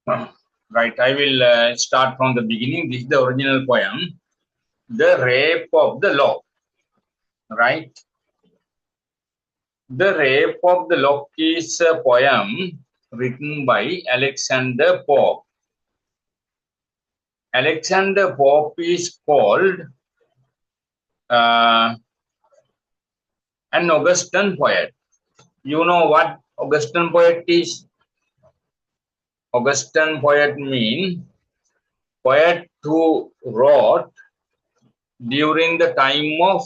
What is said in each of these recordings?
Right, I will start from the beginning. This is the original poem, The Rape of the Lock. Right? The Rape of the Lock is a poem written by Alexander Pope. Alexander Pope is called an Augustan poet. You know what Augustan poet is? Augustan poet means poet who wrote during the time of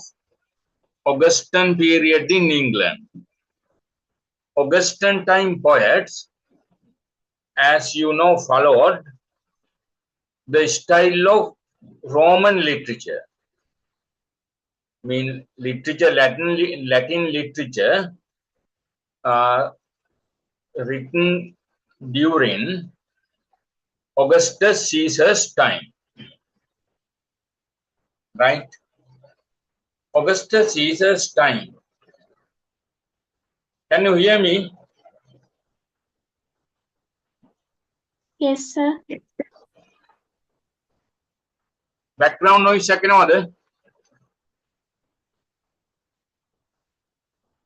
Augustan period in England. Augustan time poets, as you know, followed the style of Roman literature. I mean, literature, Latin literature, written during Augustus Caesar's time. Right? Augustus Caesar's time. Can you hear me? Yes, sir. Background noise එකනවද?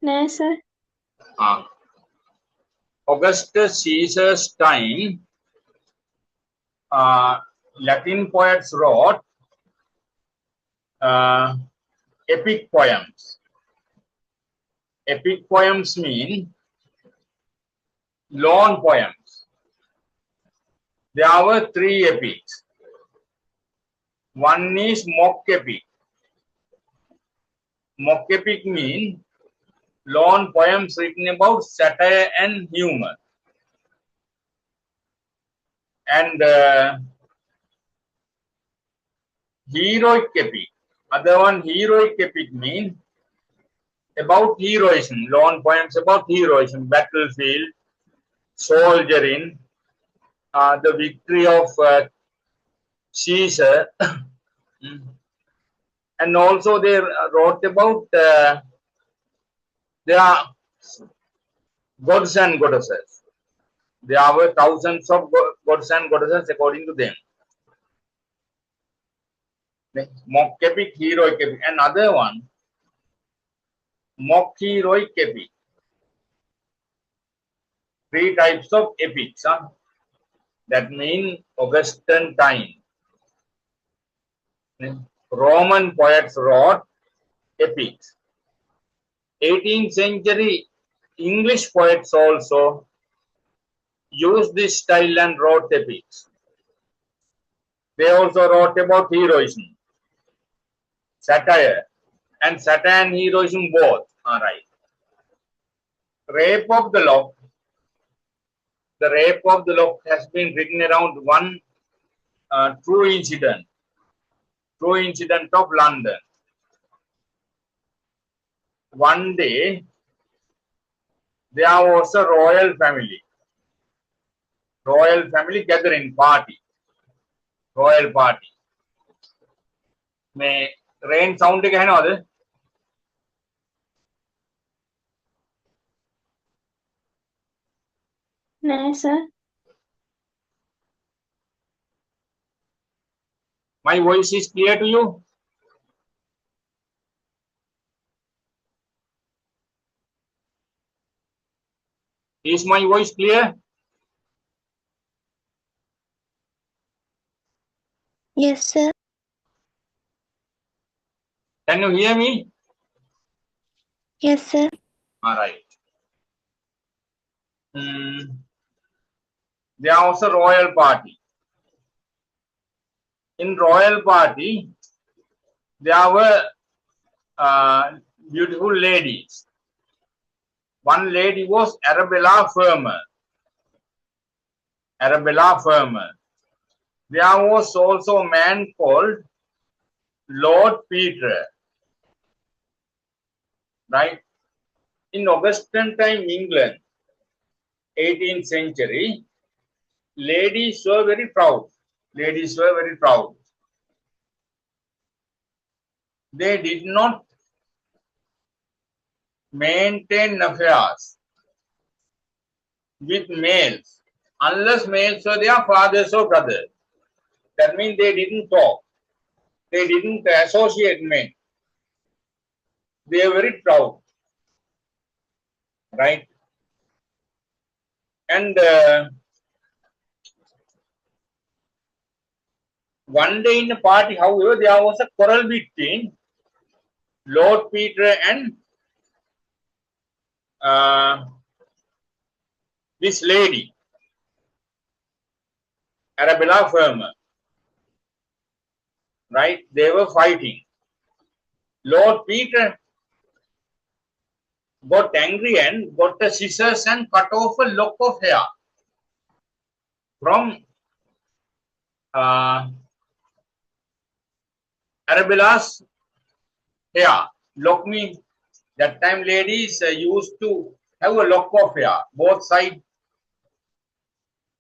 No, sir. Augustus Caesar's time, Latin poets wrote epic poems. Epic poems mean long poems. There were three epics. One is mock epic. Mock epic means long poems written about satire and humor. And heroic epic. Other one, heroic epic means about heroism. Long poems about heroism, battlefield, soldiering, the victory of Caesar. And also they wrote about their gods and goddesses. There were thousands of gods and goddesses according to them. Mock epic, heroic epic. Another one, mock heroic epic. Three types of epics. That means Augustan time. Roman poets wrote epics. 18th century English poets also used this style and wrote epics. They also wrote about heroism, satire, and satire and heroism both. All right. Rape of the Lock. The Rape of the Lock has been written around one true incident of London. One day, there was a royal family gathering party. Royal party. May rain sound එක ඇහෙනවද? No, sir. My voice is clear to you? Is my voice clear? Yes, sir. Can you hear me? Yes, sir. All right. There was a royal party. In royal party, there were beautiful ladies. One lady was Arabella Fermor. There was also a man called Lord Peter. Right? In Augustan time, England, 18th century, ladies were very proud. They did not maintain affairs with males. unless males were their fathers or brothers. That means they didn't talk. They didn't associate men. They are very proud, right? And one day in the party, however, there was a quarrel between Lord Peter and this lady, Arabella Fermer, right? They were fighting. Lord Peter got angry and got the scissors and cut off a lock of hair from Arabella's hair. Lock means that time ladies used to have a lock of hair, both sides.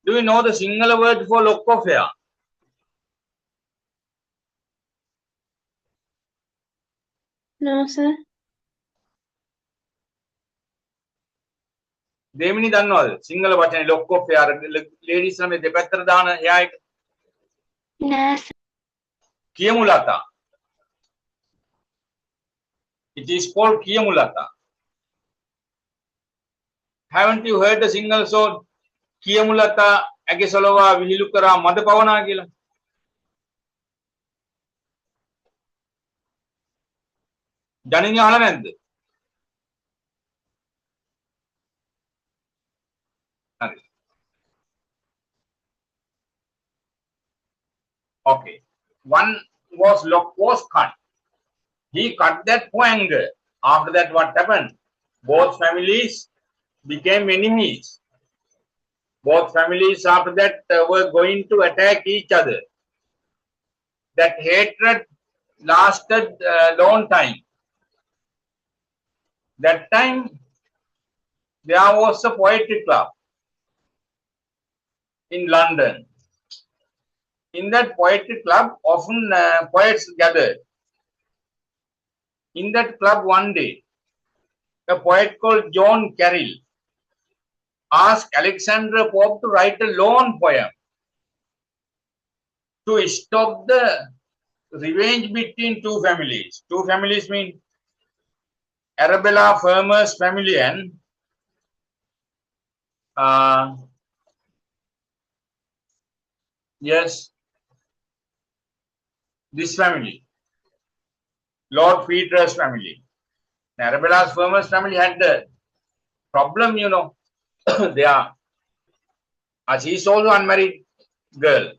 Do you know the singular word for lock of hair? No, sir. දෙවෙනි දන්නවද? සිංහල වචනේ lock of hair ladies නම් දෙපැත්තට දාන hair එක. Nah, sir. කියමුලතා. It is called කියමුලතා. Haven't you heard the single song කියමුලතා ඇගෙසලවා විහිළු කරා මද පවනා කියලා? ජනින් අහලා නැද්ද? හරි. Okay. One lock was cut. He cut that for anger. After that, what happened? Both families became enemies. Both families after that were going to attack each other. That hatred lasted a long time. That time, there was a poetry club in London. In that poetry club, often poets gathered. In that club one day, a poet called John Carroll asked Alexander Pope to write a long poem to stop the revenge between two families. Two families mean Arabella Fermer's family and yes, this family, Lord Peter's family. Arabella Fermer's family had the problem, you know. They are, she's also unmarried girl.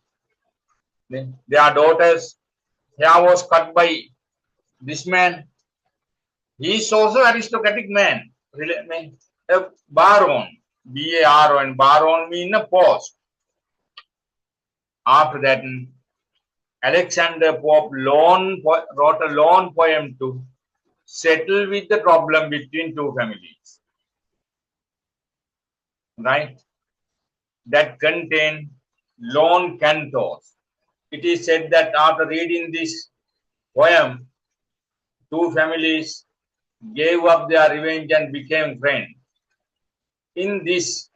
Their daughter's hair was cut by this man. He is also aristocratic man, a baron, B-A-R-O-N, baron means a post. After that, Alexander Pope wrote a long poem to settle with the problem between two families. Right? That contain long cantos. It is said that after reading this poem, two families gave up their revenge and became friends. In this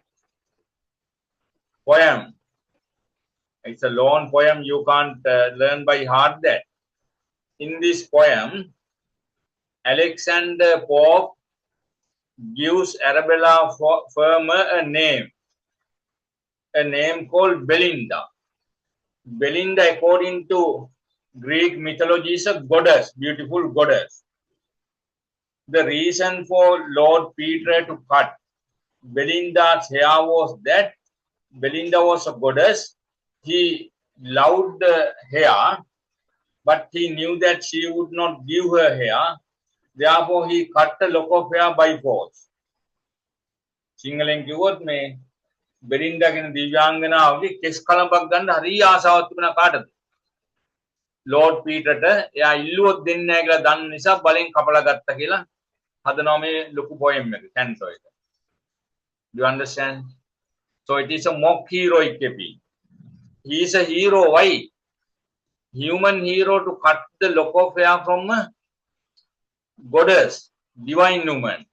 poem, it's a long poem, you can't learn by heart that. In this poem, Alexander Pope gives Arabella Fermer a name called Belinda. Belinda, according to Greek mythology, is a goddess, beautiful goddess. The reason for Lord Peter to cut Belinda's hair was that Belinda was a goddess. He loved the hair, but he knew that she would not give her hair. Therefore, he cut the lock of hair by force. සිංහලෙන් කිව්වොත් මේ බෙලින්ඩා කියන දිව්‍යාංගනාවගේ කෙස් කලඹක් ගන්න හරි ආසාවක් තිබුණා කාටද? ලෝඩ් පීටර්ට එයා ඉල්ලුවොත් දෙන්නේ නැහැ කියලා දන්න නිසා බලෙන් කපලා ගත්තා කියලා හදනවා මේ ලොකු පොයම් එක Canto එක. Do you understand? So it is a mock heroic epic. He is a hero. Why? Human hero to cut the lock of hair from a goddess, divine woman.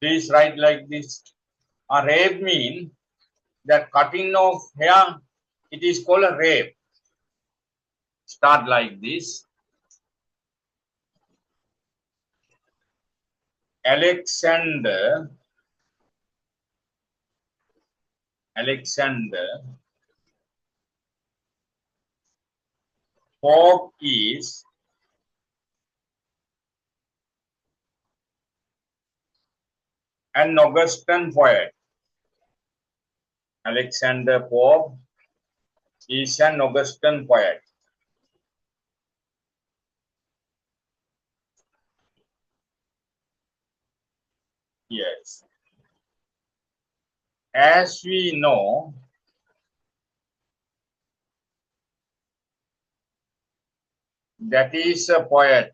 Please write like this. A rape means that cutting of hair, it is called a rape. Start like this. Alexander Pope is an Augustan poet. Alexander Pope is an Augustan poet. Yes. As we know, that is a poet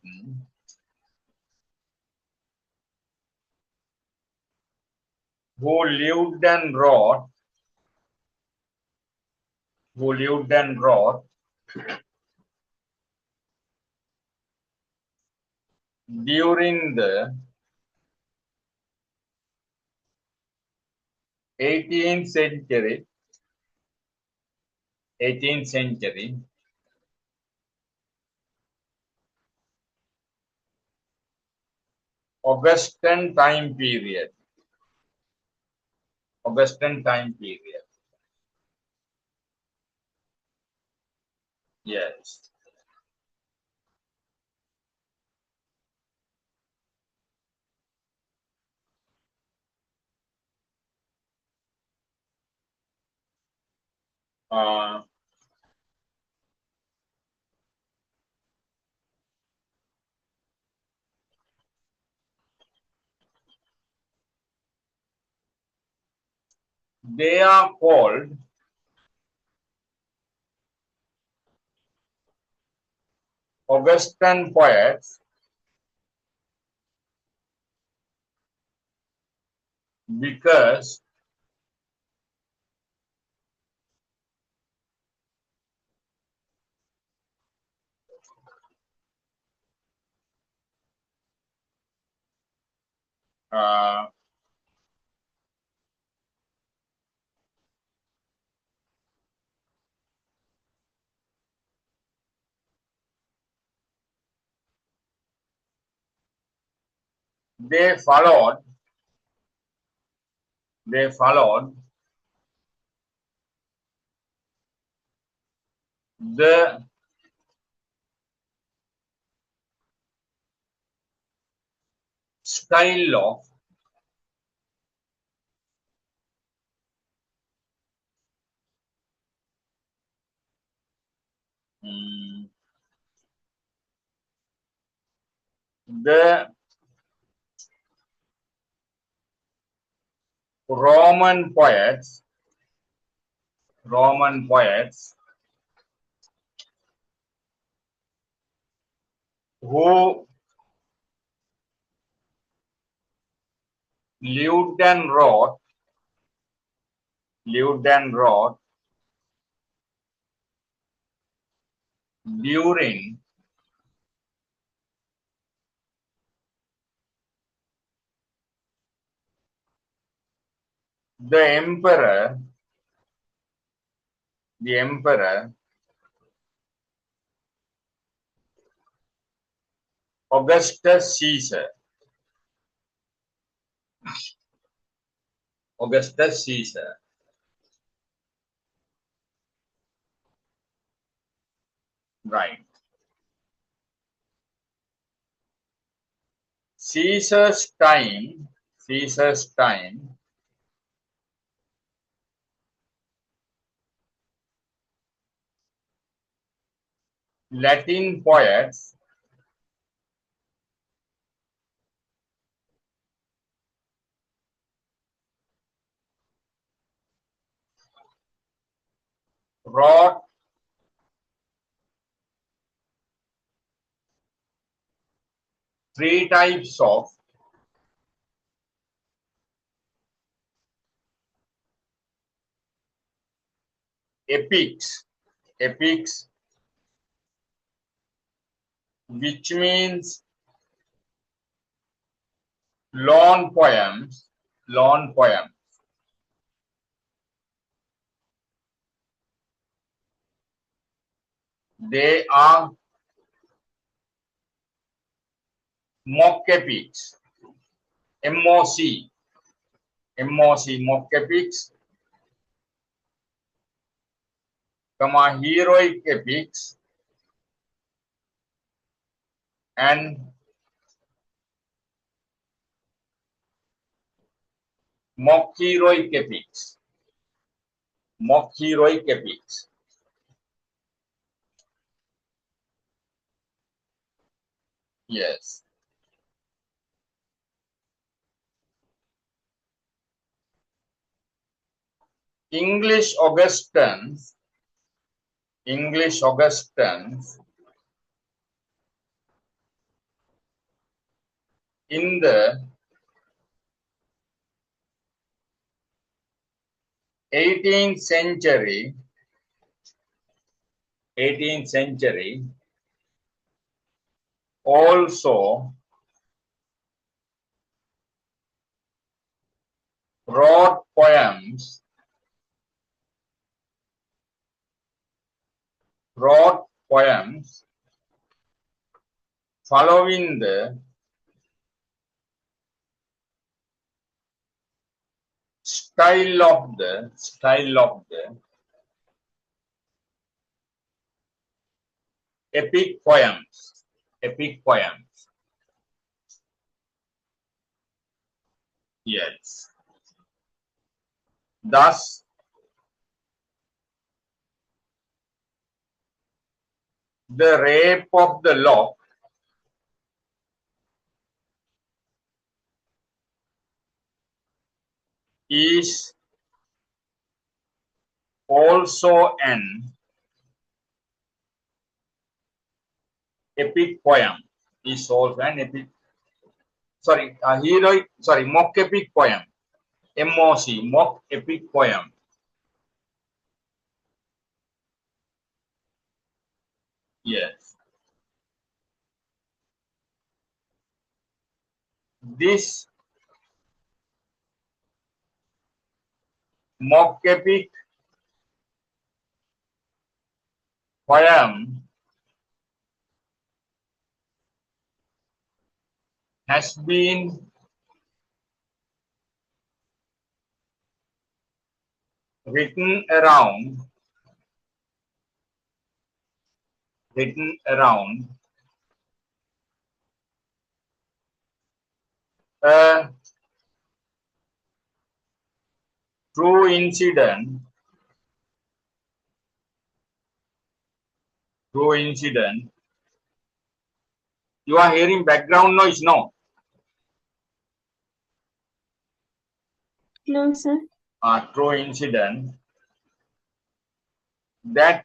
who lived and wrote during the 18th century, Augustan time period. Yes. Uh, they are called Augustan poets because uh, they followed the style of mm, the Roman poets who lived and wrote during the emperor Augustus Caesar. Right. Caesar's time, Latin poets wrote three types of epics, which means long poems, They are mock epics. MOC. MOC, mock epics, heroic epics, and mock heroic epics. Mock heroic epics. Yes. English Augustans in the 18th century also wrote poems following the style of the epic poems. Yes. Thus, the rape of the lock is also an epic poem. Mock epic poem. MOC, mock epic poem. Yes. This mock epic poem has been written around a true incident You are hearing background noise, no? No, sir. A true incident that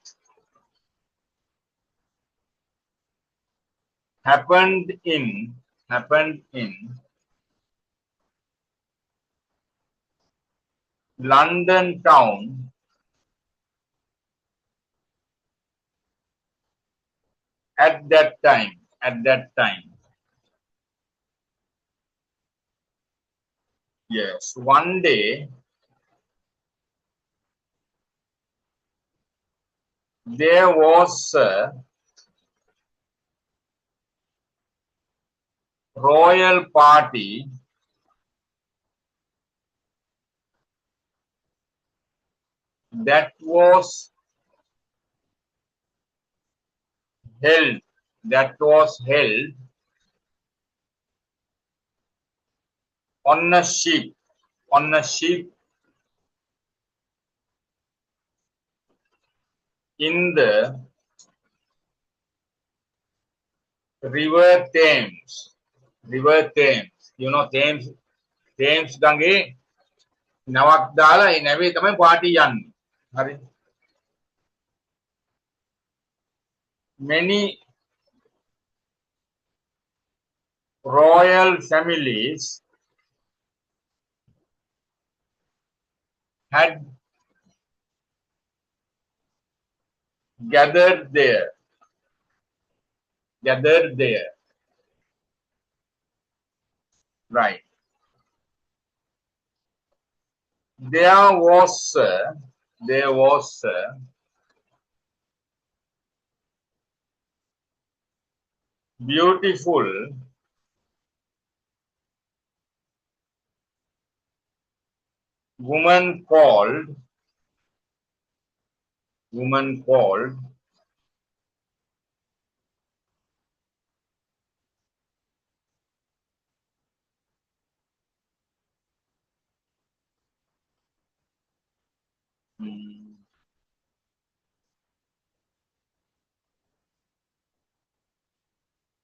happened in London town at that time. Yes, one day there was a royal party that was held on a ship in the river Thames. You know Thames ගඟේ නවක් දාලා ඒ නැවේ තමයි party යන්නේ. හරි. Many royal families had gathered there. Right. There was a beautiful woman called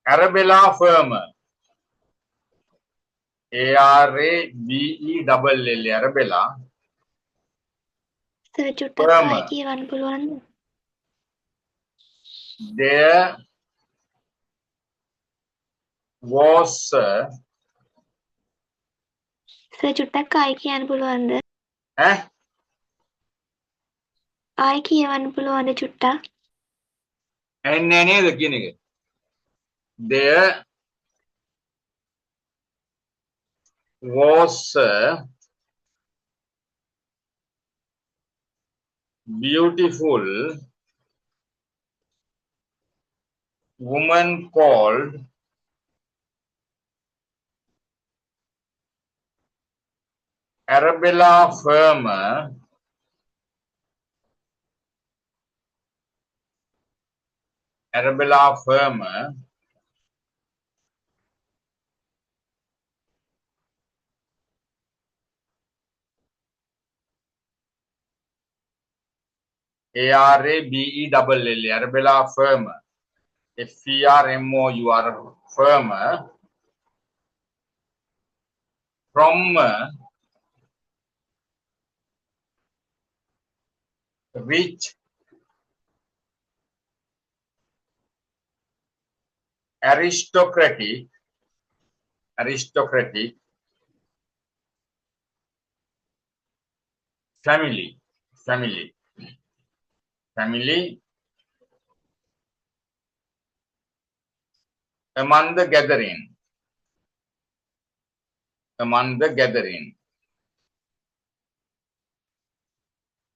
Arabella Firma. ARABELL Arabella sir චුට්ටක් ආයෙ Firma. කියවන්න පුළුවන්ද? There was sir චුට්ටක් ආයෙ කියන්න පුළුවන්ද? eh? ආයෙ කියවන්න පුළුවන්ද චුට්ටක්? ඇහෙන්නේ නේද කියන එක? There was a beautiful woman called Arabella Firma ARABELL Arabella Firma FERMOUR Firma from rich aristocratic family among the gathering.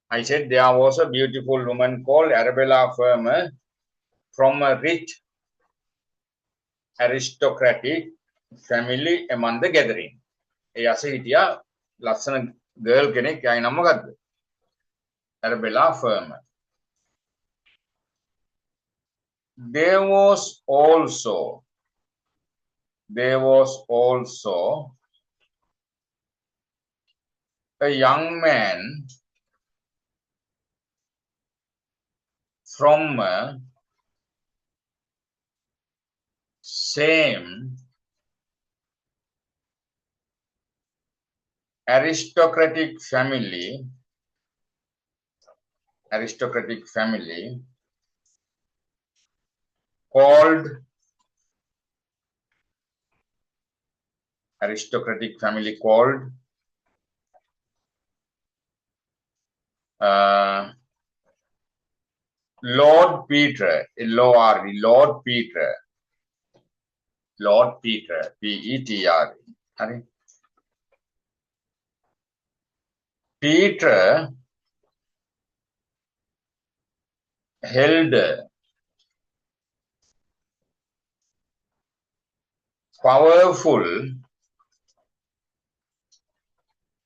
I said there was a beautiful woman called Arabella Firma from a rich aristocratic family among the gathering. ඒ අස හිටියා ලස්සන girl කෙනෙක්. ආයි නම මොකද්ද? Arabella Firma. There was also a young man from same aristocratic family called Lord Peter, L-O-R-D, Lord Peter, P-E-T-R. හරි. Peter held powerful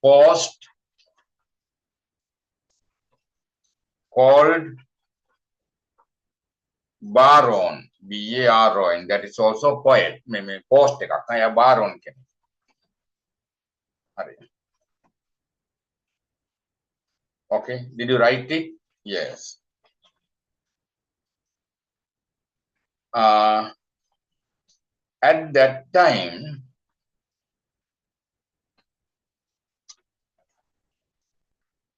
post called Baron, B-A-R-O-N. That is also poet. මේ post එකක්. අය Baron කෙනෙක්. හරි. Okay, did you write it? Yes. At that time,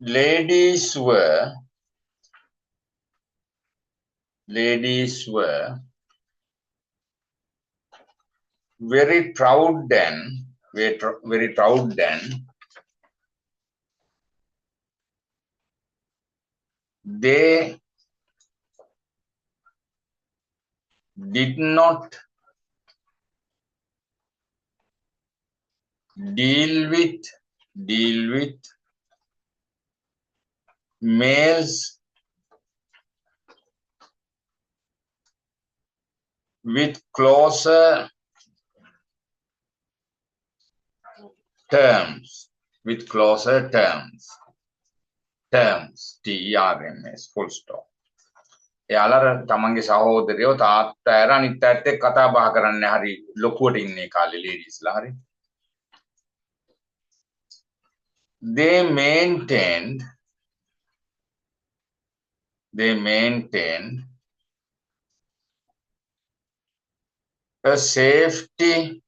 ladies were very proud then, they did not deal with males with closer terms. With closer terms. Terms. T-E-R-M-S. Full stop. එයාලා තමන්ගේ සහෝදරයෝ තාත්තා ඇර අනිත් අයත් එක්ක කතා බහ කරන්න හරි ලොකුවට ඉන්නේ කාලේ ලේඩීස්ලා හරි. They maintained a safety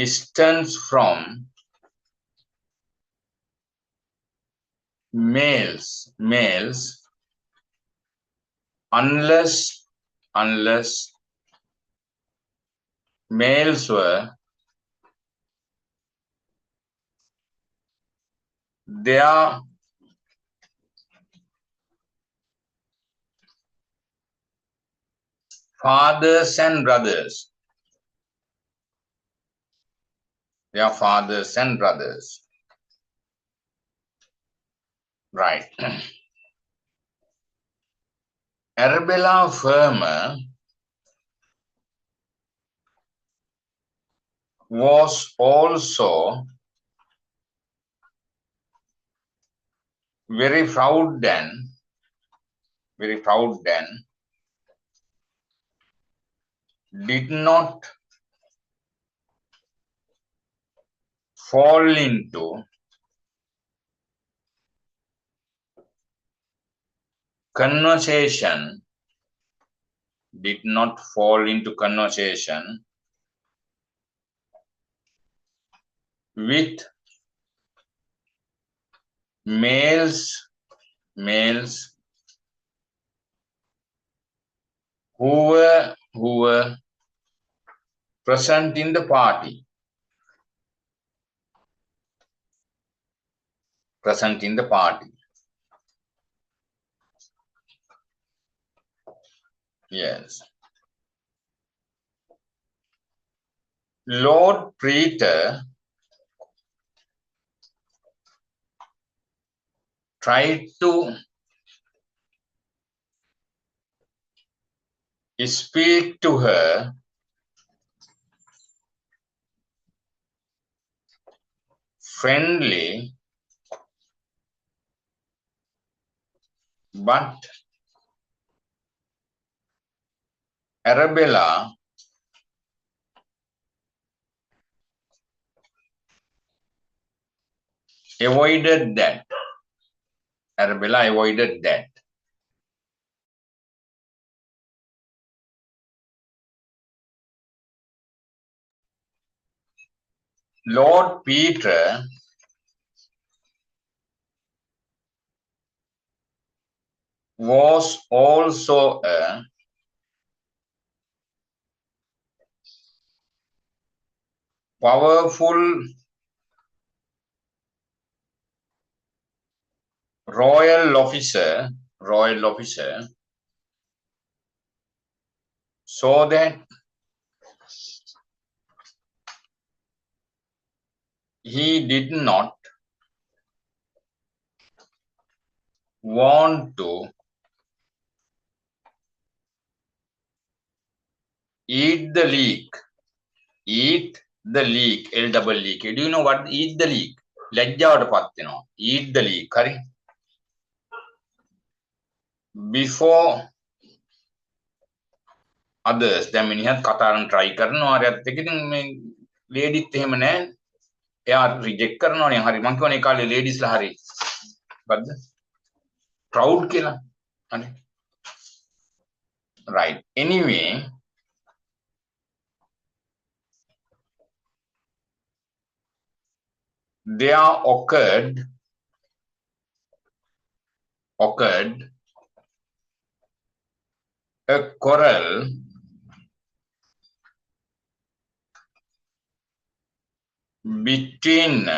distance from males unless males were their fathers and brothers. Their fathers and brothers. Right. Arabella Firmer was also very proud then, did not fall into conversation with males who were present in the party. Yes. Lord Peter tried to speak to her friendly, but Arabella avoided that. Lord Peter was also a powerful royal officer, so that he did not want to eat the leek. L-double-leek. Do you know what eat the leek? ලැජ්ජාවට පත් වෙනවා. Eat the leek. හරි. Before others. දැන් මිනිහත් කතා කරන්න try කරනවා. හරියත් එක ඉතින් මේ ලේඩිත් එහෙම නැහැ. එයා රිජෙක්ට් කරනවානේ. හරි මං කියවනේ ඒ කාලේ ලේඩිස්ලා හරි. මොකද්ද? proud කියලා. හරි. Right. Anyway, there occurred a quarrel between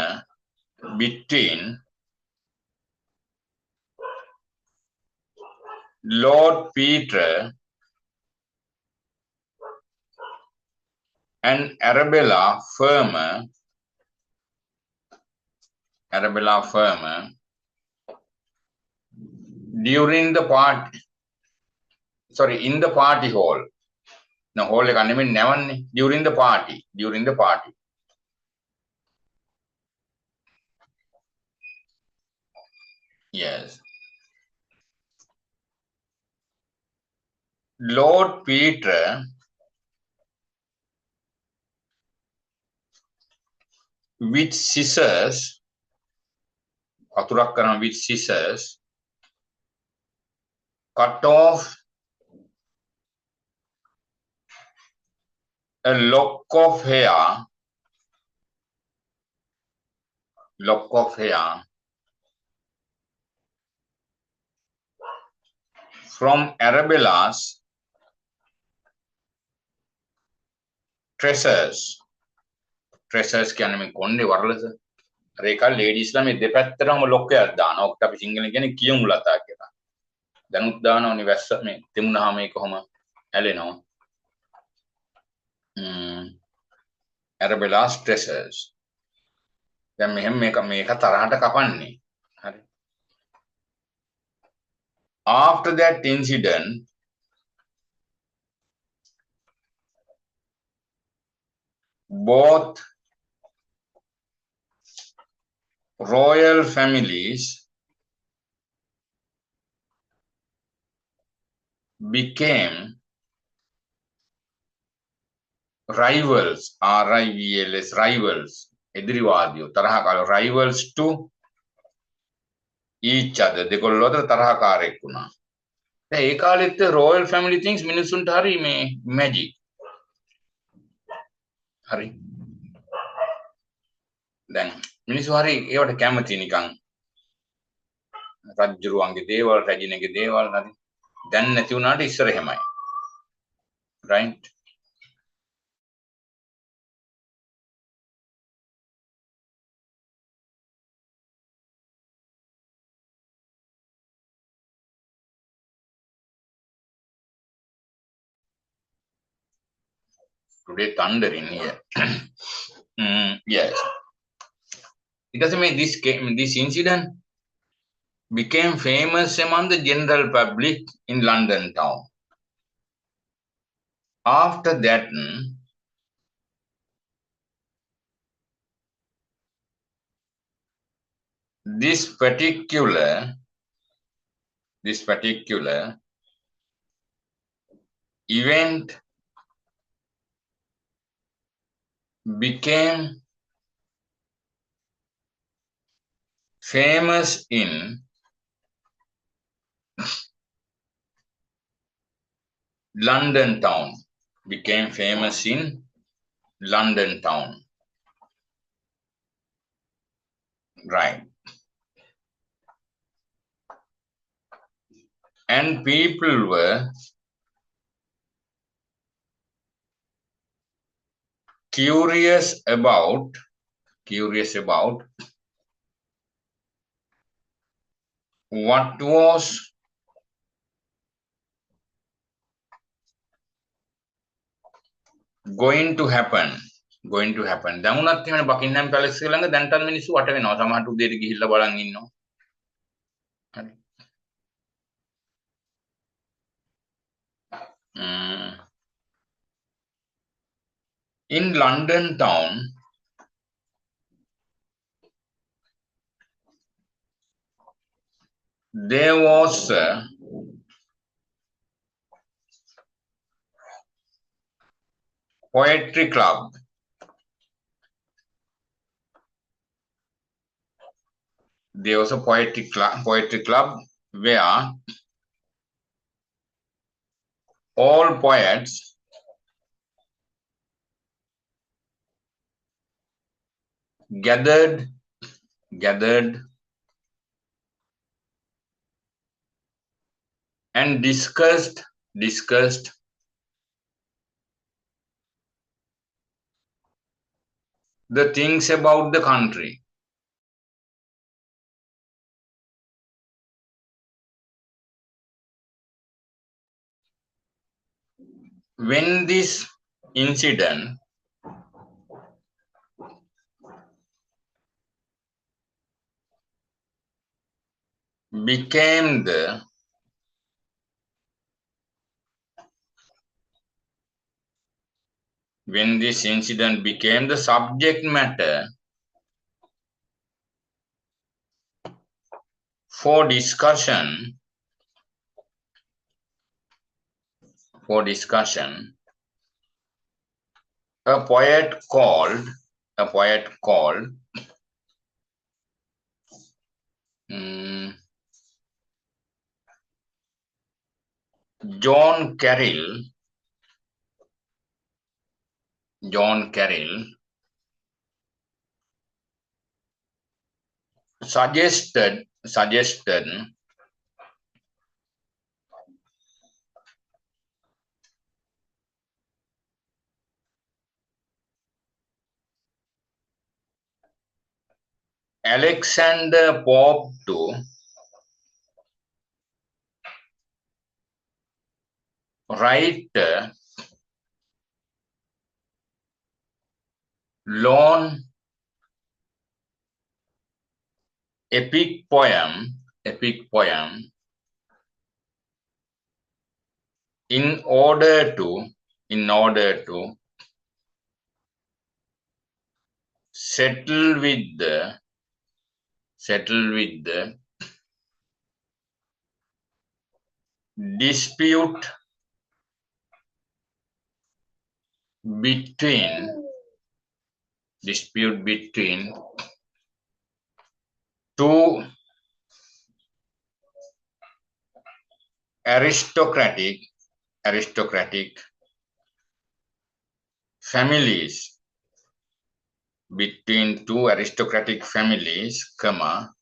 Lord Peter and Arabella Firmer during the party. sorry, in the party hall. No, hall එක නෙමෙයි නැවන්නේ. During the party. During the party. Yes. Lord Peter with scissors, අතුරක් කරන with scissors, cut off a lock of hair from Arabella's tresses. Tresses කියන්නේ මේ කොණ්ඩේ වරලස. අර ඒක ලේඩීස්ලා මේ දෙපැත්තටම lock එකක් දානවා. ඔකට අපි සිංහලෙන් කියන්නේ කියමු ලතා කියලා. දැනුත් දානවනේ වැස්ස මේ තෙමුනහම ඒක කොහම ඇලෙනවා. Arabella's tresses. දැන් මෙහෙම මේක තරහට කපන්නේ. හරි. After that incident, both royal families became rivals, RIVLS, rivals, එදිරිවාදියෝ තරහකාර rivals to each other. දෙකොල්ලෝ අතර තරහකාරයෙක් වුණා. දැන් ඒ කාලෙත් royal family things මිනිසුන්ට හරි මේ magic. හරි. දැන් මිනිස්සු හරි ඒවට කැමති නිකන් රජුරුවන්ගේ දේවල් රජිනගේ දේවල් හරි දැන් නැති වුණාට ඉස්සර එහෙමයි. right. Today thundering here. Yes. It doesn't mean this incident became famous among the general public in London town. After that, this particular event became famous in London town. Became famous in London town. Right. And people were curious about what was going to happen. දැන් උනත් එහෙමනේ බකින්හම් පැලස් එක ළඟ දැන්ටත් මිනිස්සු වට වෙනවා. සමහරට උදේට ගිහිල්ලා බලන් ඉන්නවා. හරි. In London town, there was a poetry club. There was a poetry club where all poets gathered and discussed the things about the country. When this incident became the when this incident became the subject matter for discussion, a poet called mm, John Carroll suggested Alexander Pope to write a long epic poem in order to settle with the dispute between two aristocratic families, comma,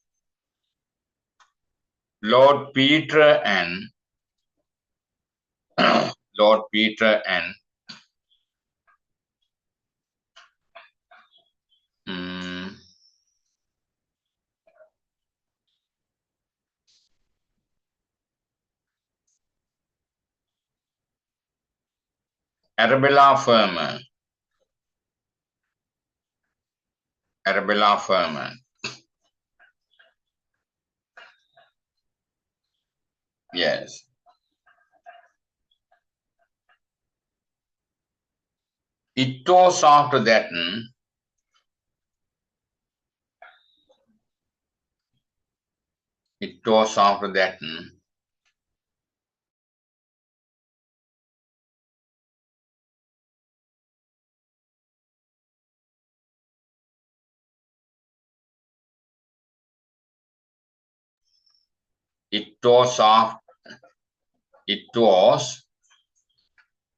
Lord Peter and mm, Arabella Furman. Yes. It was after that it was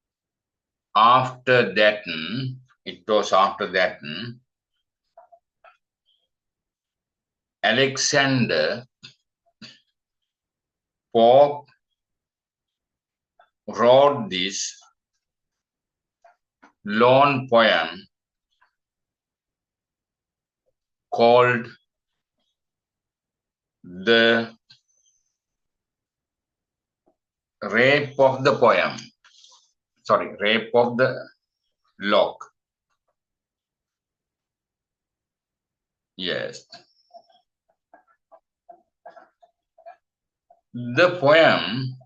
after that Alexander Pope wrote this long poem called The Rape of the Lock. Yes. The poem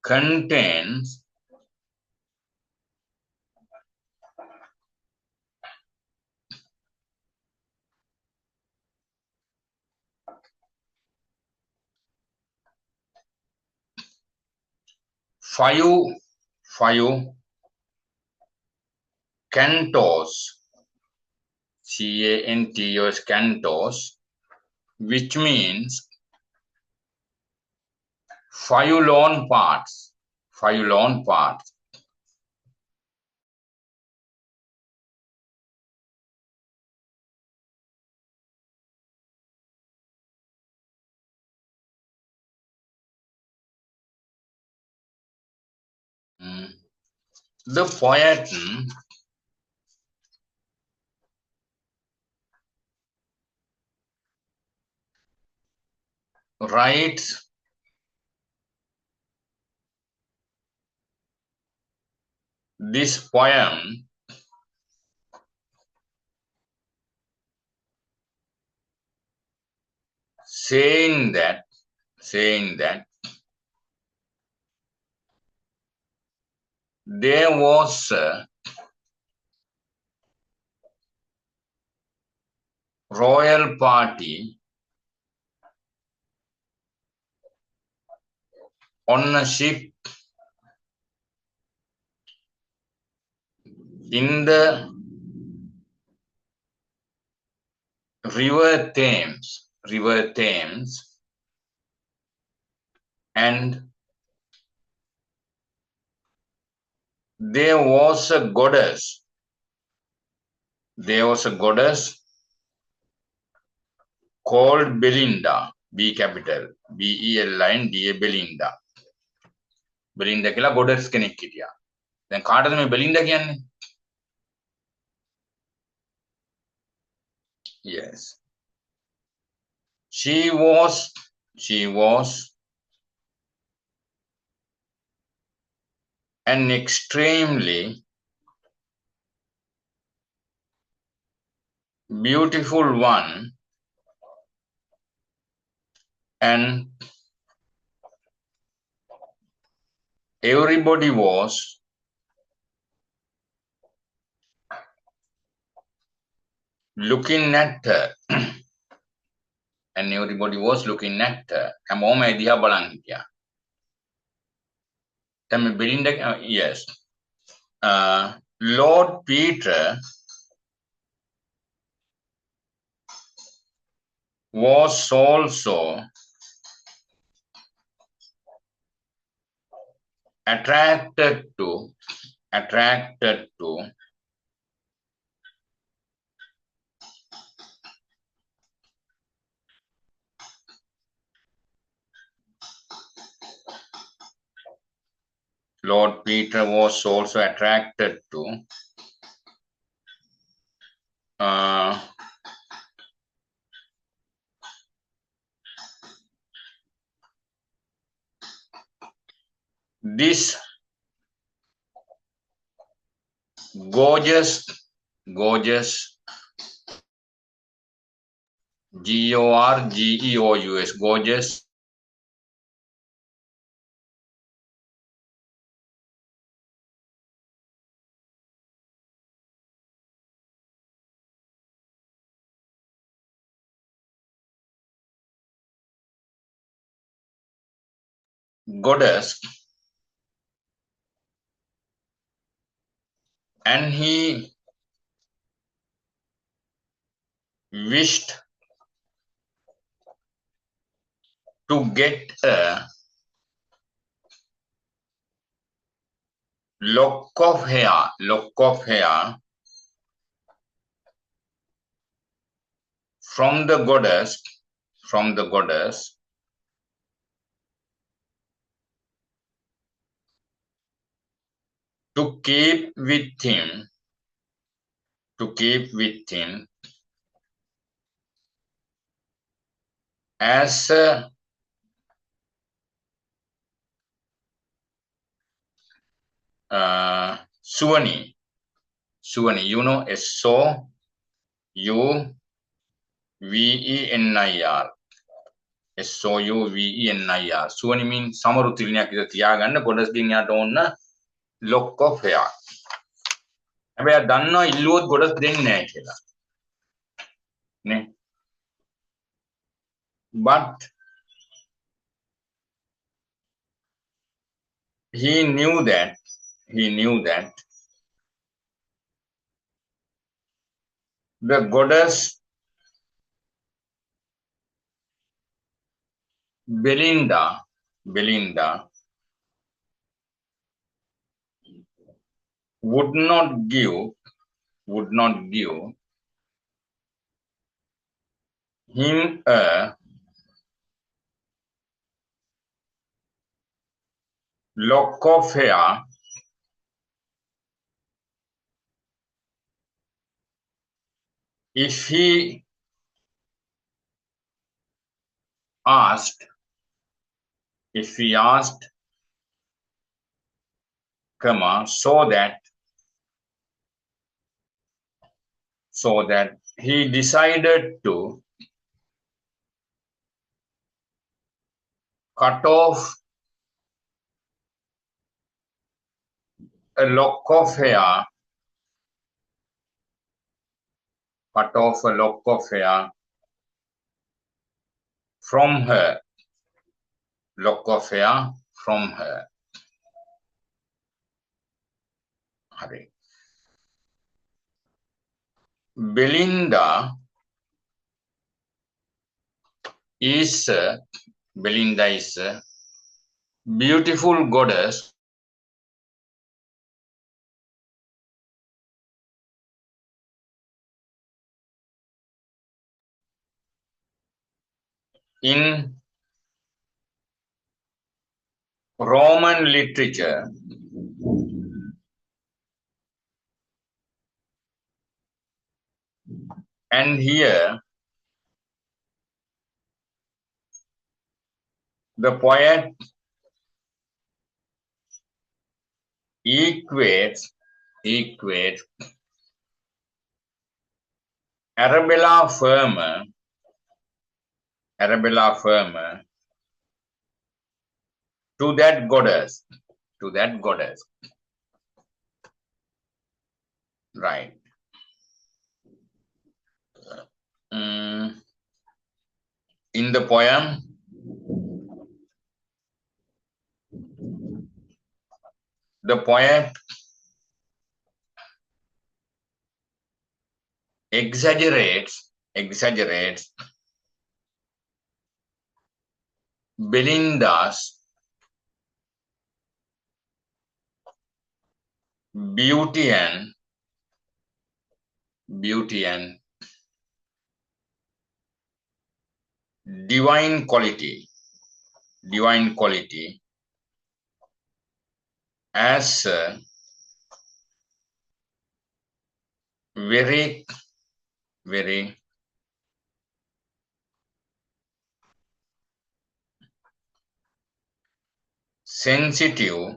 contains five cantos, cantos, cantos, which means five lone parts. The poet writes this poem saying that there was a royal party on a ship in the River Thames, and there was a goddess. Called Belinda, B capital, Belinda. Belinda කියලා goddess කෙනෙක් හිටියා. දැන් කාටද මේ Belinda කියන්නේ? Yes. She was an extremely beautiful one, and everybody was looking at her. And everybody was looking at her. හැමෝම ඒ දිහා බලන් හිටියා. දැන් මේ Belinda, yes. Lord Peter was also attracted to Lord Peter was also attracted to this gorgeous gorgeous goddess, and he wished to get a lock of hair from the goddess to keep with him as a souvenir. You know, SOUVENIR. SOUVENIR. Souvenir means samaru තිරණයක් විතර තියාගන්න goddess ගෙන් යාට ඕන lock of hair. හැබැයි දන්නවා ඉල්ලුවොත් goddess දෙන්නේ නැහැ කියලා. නේ? But he knew that the goddess Belinda would not give him a lock of hair if he asked, so that he decided to cut off a lock of hair, cut off a lock of hair from her, lock of hair from her. Hurry. Belinda is a beautiful goddess in Roman literature. And here the poet equates Arabella Firma to that goddess. Right. In the poem, the poet exaggerates Belinda's beauty and divine quality as very sensitive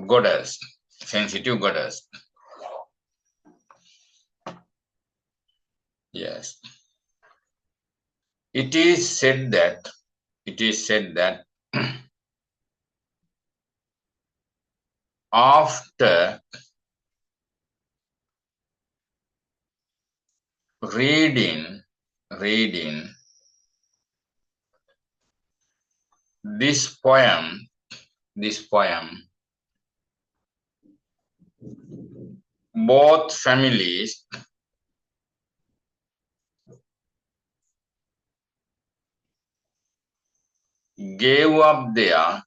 goddess. Yes. It is said that after reading this poem, both families gave up their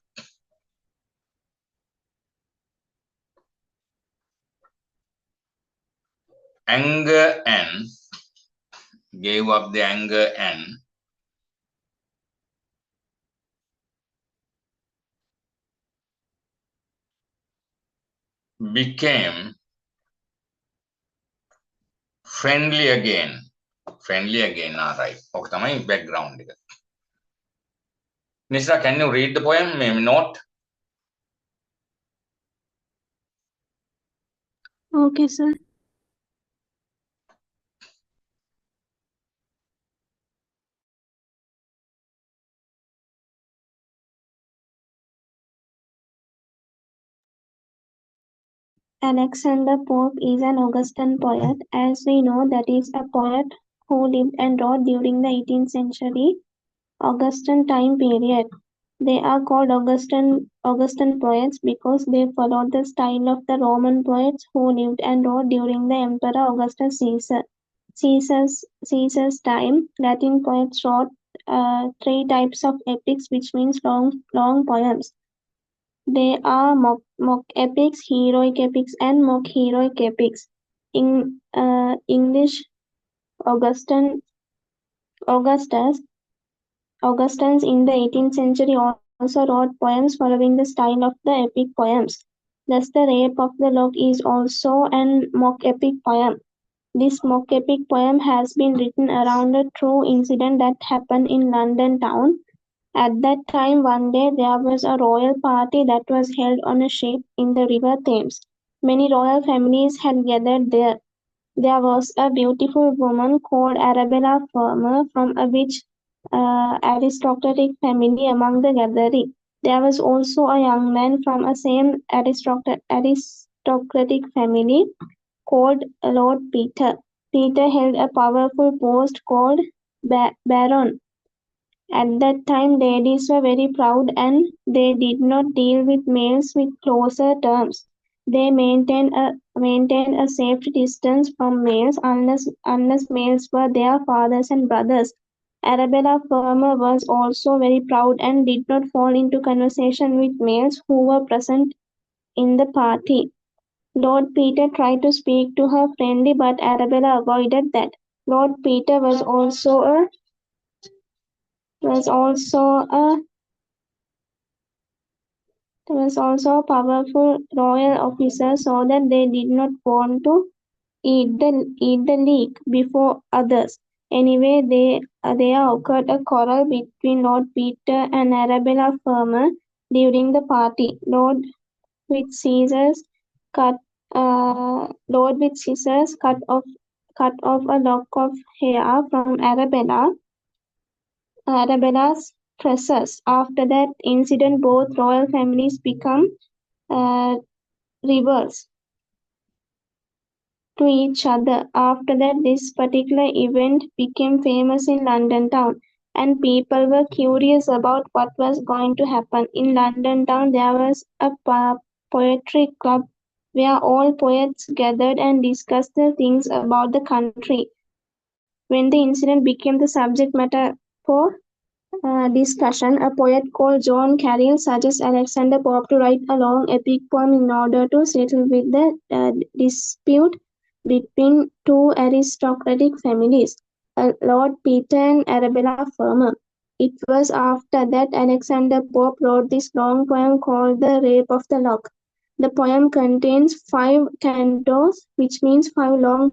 anger and became friendly again. Right. Okay, තමයි background එක. Nisra, can you read the poem? Maybe not. Okay, sir. Alexander Pope is an Augustan poet. As we know, that is a poet who lived and wrote during the 18th century Augustan time period. They are called Augustan poets because they followed the style of the Roman poets who lived and wrote during the Emperor Augustus Caesar's time. Latin poets wrote three types of epics, which means long poems. They are mock epics, heroic epics, and mock heroic epics. In English, Augustans in the 18th century also wrote poems following the style of the epic poems. Thus, the Rape of the Lock is also an mock epic poem. This mock epic poem has been written around a true incident that happened in London town. At that time, one day, there was a royal party that was held on a ship in the River Thames. Many royal families had gathered there. There was a beautiful woman called Arabella Fermor from a witch aristocratic family among the gathering. There was also a young man from a same aristocratic family called Lord Peter. Peter held a powerful post called Baron. At that time, ladies were very proud and they did not deal with males with closer terms. They maintained a safe distance from males unless males were their fathers and brothers. Arabella Fermor was also very proud and did not fall into conversation with males who were present in the party. Lord Peter tried to speak to her friendly, but Arabella avoided that. Lord Peter was also a was also a powerful royal officer, so that they did not want to eat the leek before others. Anyway, there occurred a quarrel between Lord Peter and Arabella Fermor during the party. With scissors cut Lord with scissors cut off a lock of hair from Arabella's tresses. After that incident, both royal families become uh, rivals to each other. After that, this particular event became famous in London town, and people were curious about what was going to happen. In London town, there was a poetry club where all poets gathered and discussed the things about the country. When the incident became the subject matter for discussion, a poet called John Carroll suggests Alexander Pope to write a long epic poem in order to settle with the dispute between two aristocratic families, Lord Peter and Arabella Fermor. It was after that Alexander Pope wrote this long poem called The Rape of the Lock. The poem contains 5 cantos, which means 5 long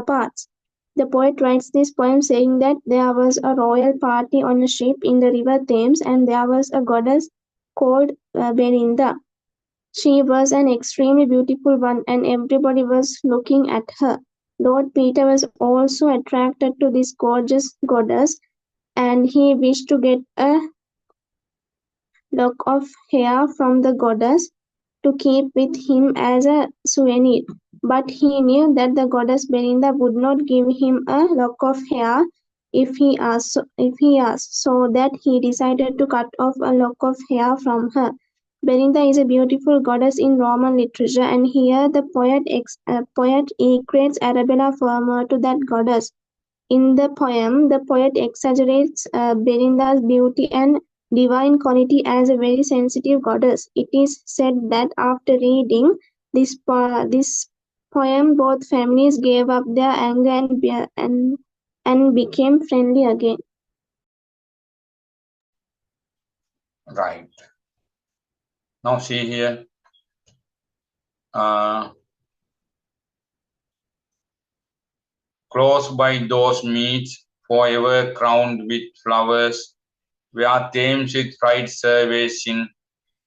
parts. The poet writes this poem saying that there was a royal party on a ship in the river Thames, and there was a goddess called Belinda. She was an extremely beautiful one, and everybody was looking at her. Lord Peter was also attracted to this gorgeous goddess, and he wished to get a lock of hair from the goddess to keep with him as a souvenir. But he knew that the goddess Belinda would not give him a lock of hair if he asked, so that he decided to cut off a lock of hair from her. Belinda is a beautiful goddess in Roman literature, and here the poet equates Arabella Fermor to that goddess. In the poem, the poet exaggerates Belinda's beauty and divine quality as a very sensitive goddess. It is said that after reading this poem, both families gave up their anger and became friendly again. Right. Now see here. Close by those meets, forever crowned with flowers, where Thames with right surveys in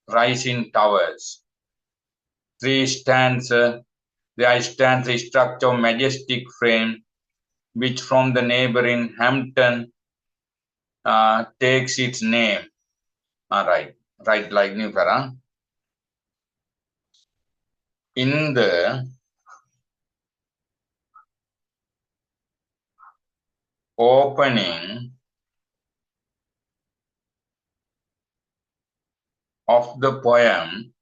rising towers. There stands a structure of majestic frame, which from the neighboring Hampton takes its name. Right, like new para. In the opening of the poem,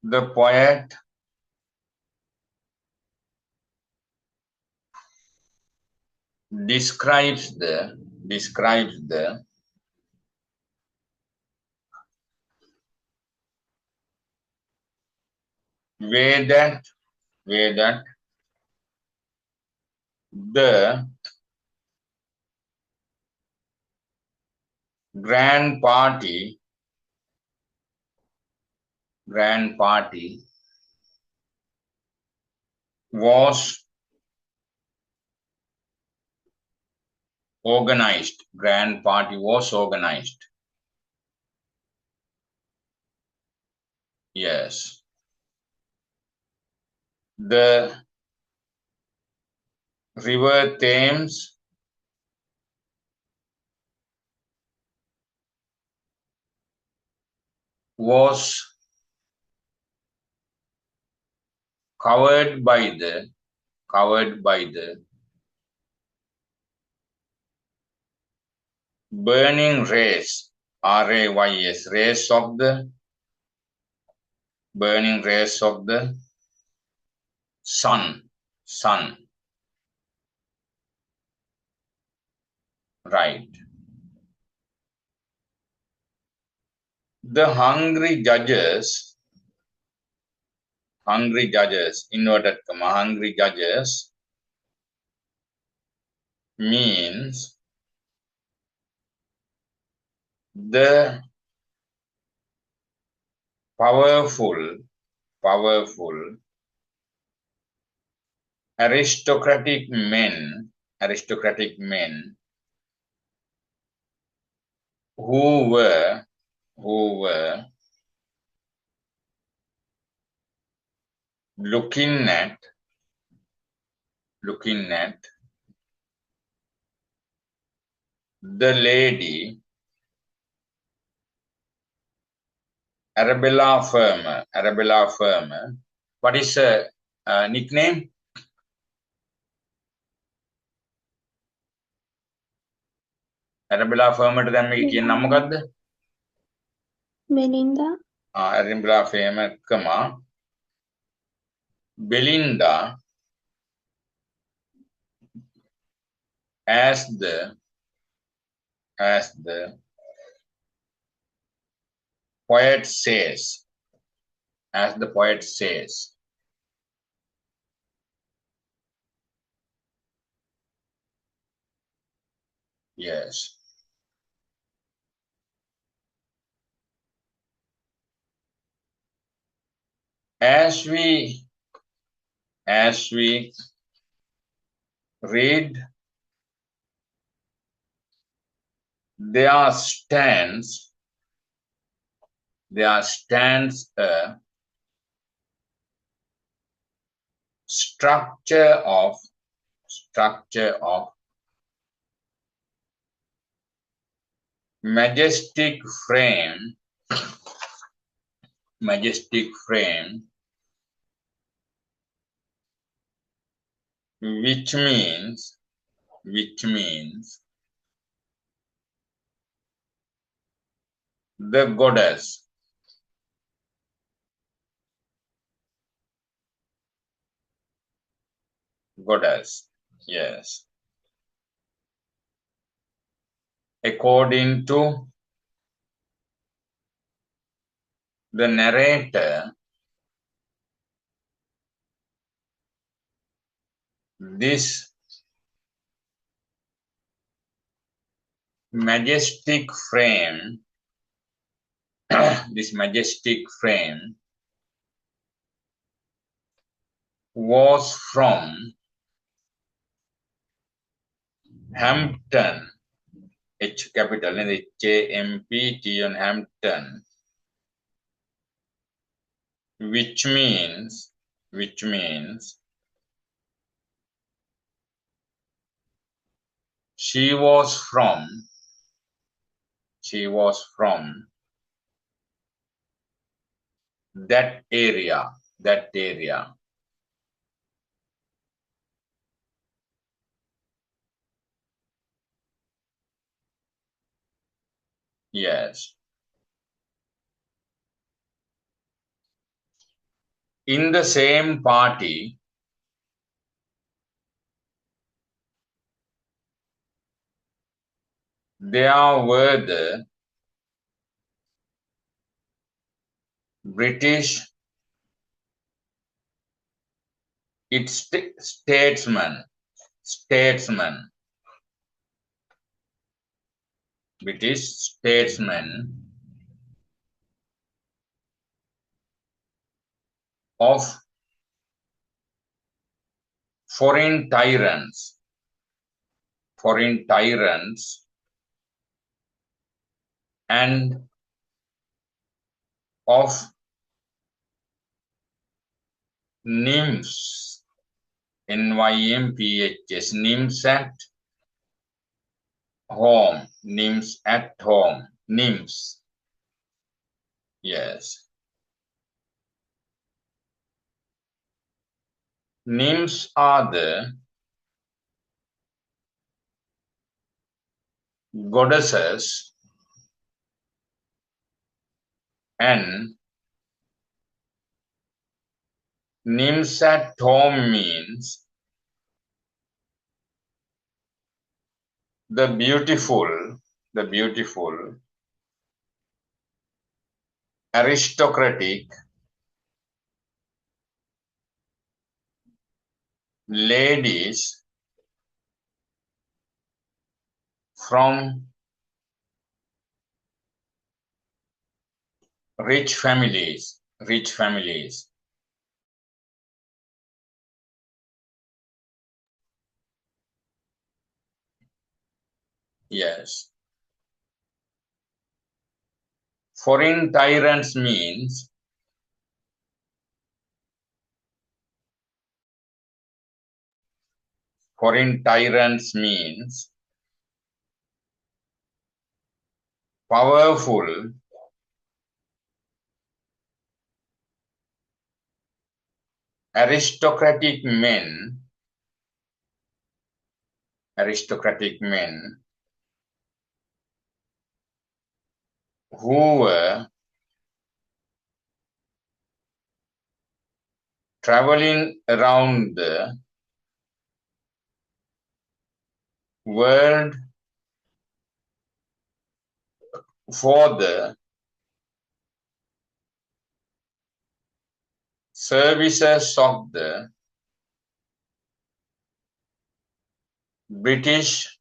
the poet describes the way that the grand party was organized. Yes. The River Thames was covered by the burning rays, R-A-Y-S, rays of the burning rays of the sun. Right. The hungry judges, inverted comma, hungry judges means the powerful aristocratic men who were looking at the lady Arabella Fermer. What is her nickname? Arabella Fermer දැන් මේ කියන නම මොකද්ද? Belinda. Arabella Fermer, Belinda as the poet says, yes. As we read, there stands a structure of majestic frame, which means the goddess. Yes. According to the narrator, this majestic frame was from Hampton, H capital, and H-A-M-P-T-O-N, Hampton, which means she was from that area. Yes. In the same party, there were the British statesmen, of foreign tyrants and of nymphs NYMPHS, nymphs at home, nymphs at home, nymphs. Yes. Nymphs are the goddesses and nymphs at home means the beautiful aristocratic ladies from rich families. Yes. Foreign tyrants means powerful aristocratic men who were traveling around the world for the services of the British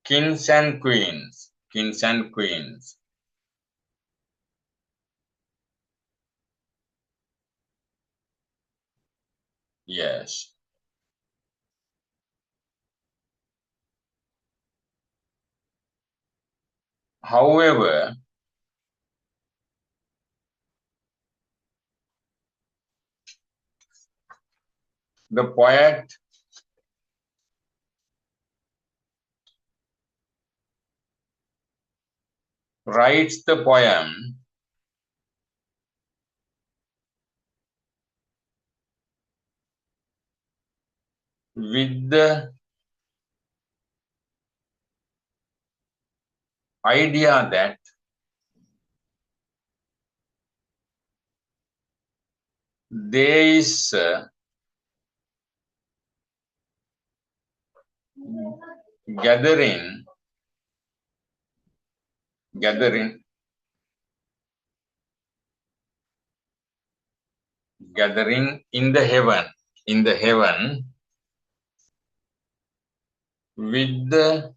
kings and queens. Yes. However, the poet writes the poem with the idea that there is a gathering in the heaven with the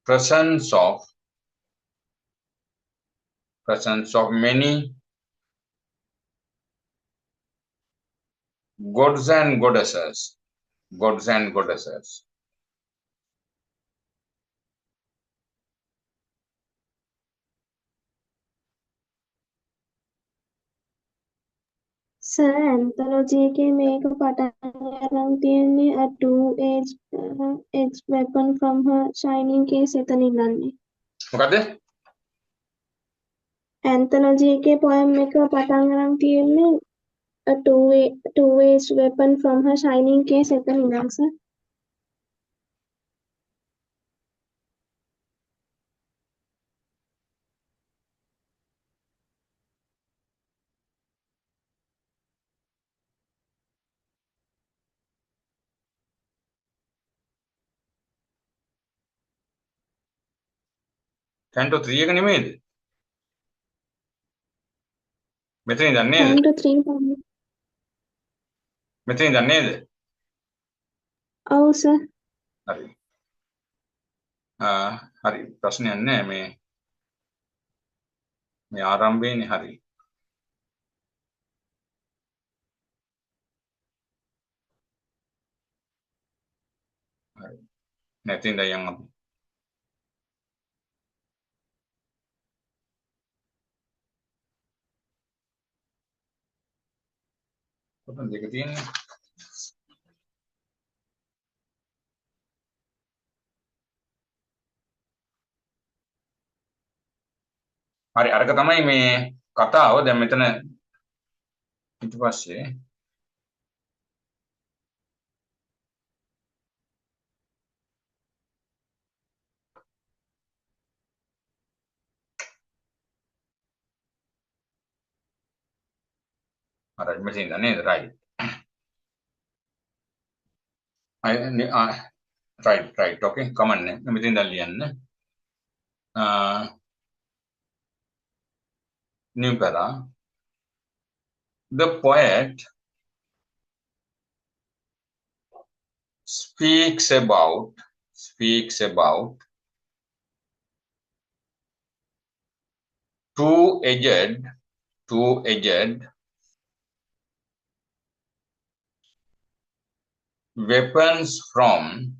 presence of many gods and goddesses. Sir, anthology එකේ මේක පටන් අරන් තියෙන්නේ a two-edged weapon from her shining case එතන ඉඳන්නේ. මොකද? Anthology එකේ poem එක පටන් අරන් තියෙන්නේ a two-edged weapon from her shining case එතන ඉඳන් sir. Canto 3 එක නෙමෙයිද? මෙතන ඉඳන් නේද? Canto 3 තමයි. මෙතන ඉඳන් නේද? ඔව් sir. හරි. හරි ප්‍රශ්නයක් නැහැ මේ ආරම්භයේනේ හරි. හරි. නැතිනම් දැන් අපි කොතනද ඒක තියෙන්නේ? හරි අරක තමයි මේ කතාව. දැන් මෙතන ඊට පස්සේ අර මෙතන නේද? right. right okay කමන්නේ. මෙතෙන් දැන් ලියන්න. new para. The poet speaks about two-edged weapons from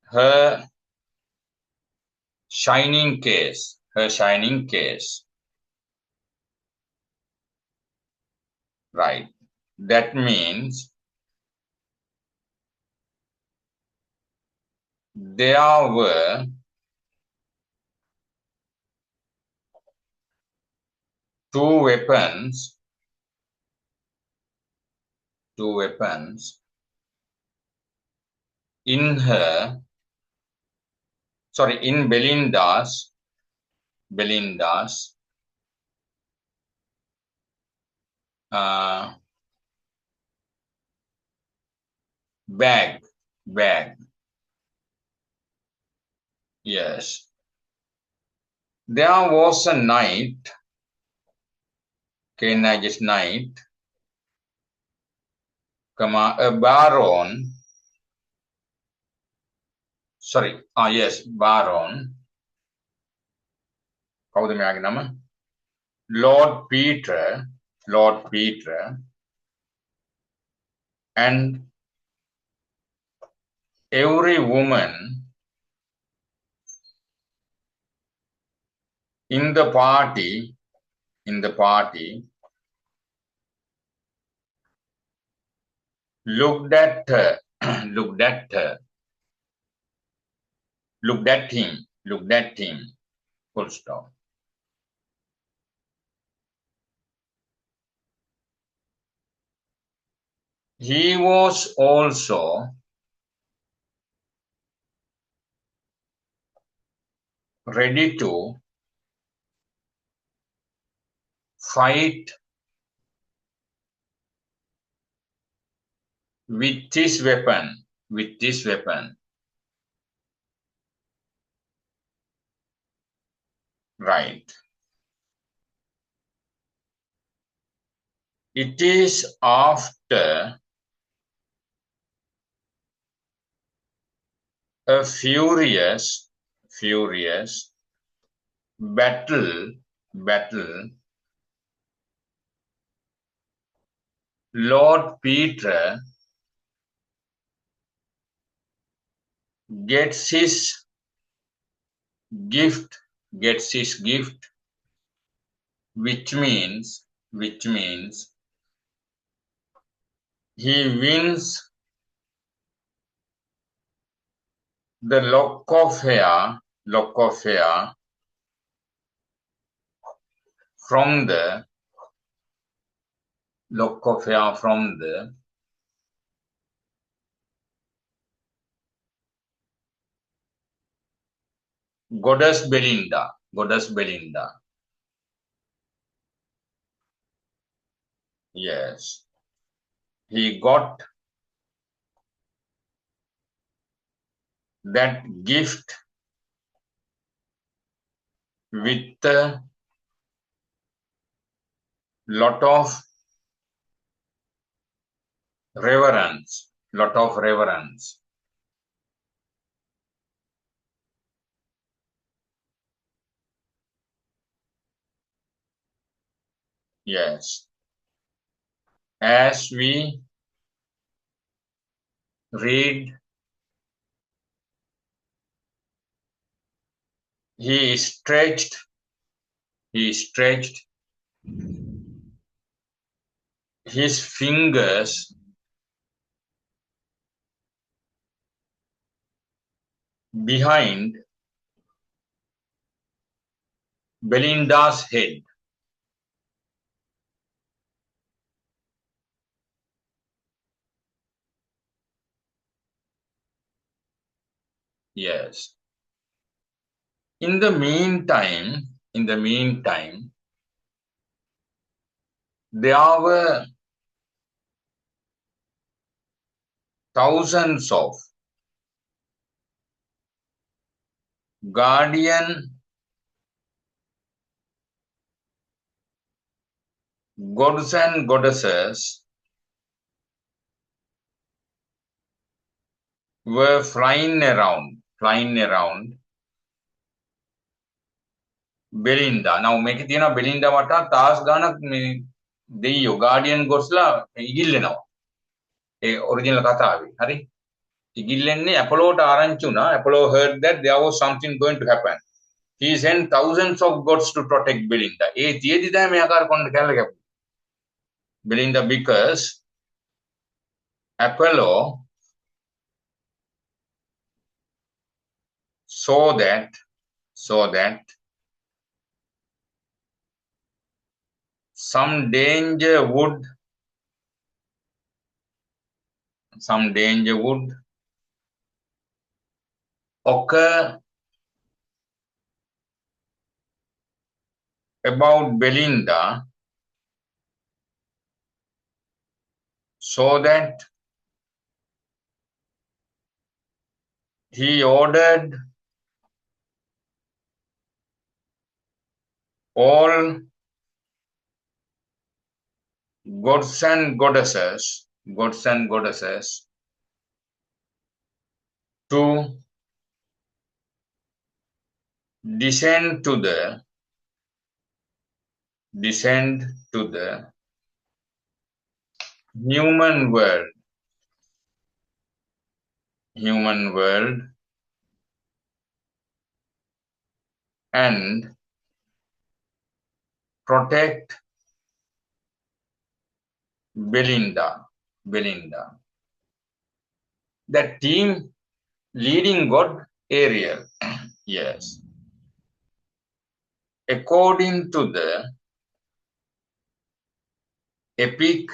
her shining case. Right. That means there were two weapons in Belinda's bag. Yes. There was a night, a baron. Baron. කවුද මෙයාගේ නම? Lord Peter, and every woman in the party looked at him, full stop. He was also ready to fight with this weapon. Right. It is after a furious battle Lord Peter gets his gift, which means he wins the lock of hair from the goddess Belinda. Yes. He got that gift with a lot of reverence. Yes. As we read, he stretched He stretched his fingers behind Belinda's head. Yes. In the meantime, there were thousands of guardian gods and goddesses were flying around Belinda. Now මේක තියෙනවා Belinda වටා තාස් ගානක් මේ දෙයියෝ guardian godsලා ඉගිල්ලෙනවා. ඒ original කතාවේ. හරි? ඉගිල්ලෙන්නේ Apolloට ආරංචි වුණා. Apollo heard that there was something going to happen. He sent thousands of gods to protect Belinda. ඒ තියේදී තමයි මේ ආකාර කොණ්ඩ කැල්ල කැපුවේ. Belinda because Apollo saw that some danger would occur about Belinda, so that he ordered all gods and goddesses to descend to the human world and protect Belinda. That team leading god Ariel. Yes. According to the epic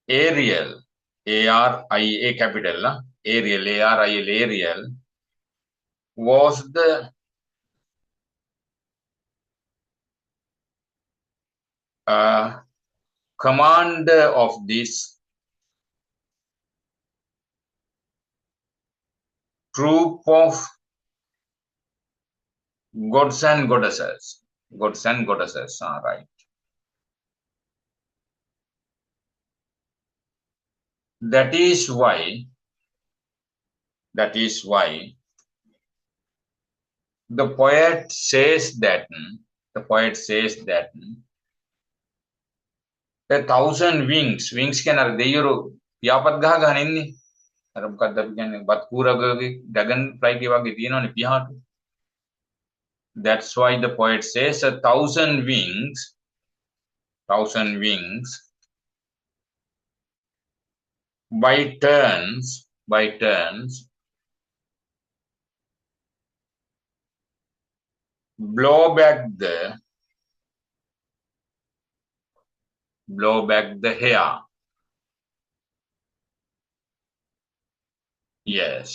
Ariel, A-R-I-A capital, Ariel, A-R-I-L, Ariel, was the commander of this troop of gods and goddesses. Right. That is why the poet says that a thousand wings කියන අර දෙයියෝ පියාපත් ගහගෙන ඉන්නේ. අර මොකක්ද අපි කියන්නේ බත් කූරගේ ඩ්‍රැගන් ෆ්ලයිට් එක වගේ තියෙනවනේ පියාට. That's why the poet says a thousand wings by turns blow back the hair. Yes.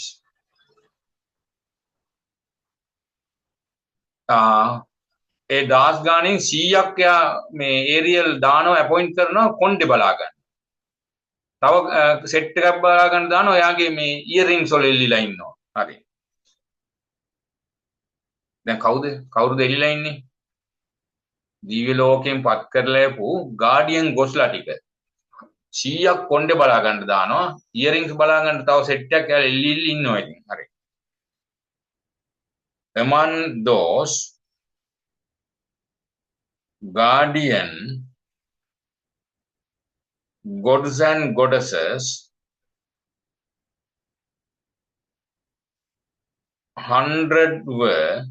ඒ දාස් ගානෙන් 100ක් යා මේ ඒරියල් දානවා අපොයින්ට් කරනවා කොණ්ඩේ බලා ගන්න. තව සෙට් එකක් බලා ගන්න දානවා එයාගේ මේ ඉයරින්ග්ස් වල එල්ලිලා ඉන්නවා. හරි. දැන් කවුරුද එල්ලිලා ඉන්නේ? දිව්‍ය ලෝකයෙන් පත් කරලා යපු ගාඩියන් ගොස්ලා ටික 100ක් කොණ්ඩේ බලා ගන්න දානවා ඉයරින්ග්ස් බලා ගන්න තව සෙට් එකක් යාලා එල්ලි ඉන්නවා ඉතින්. හරි. Among those guardian gods and goddesses, 100 were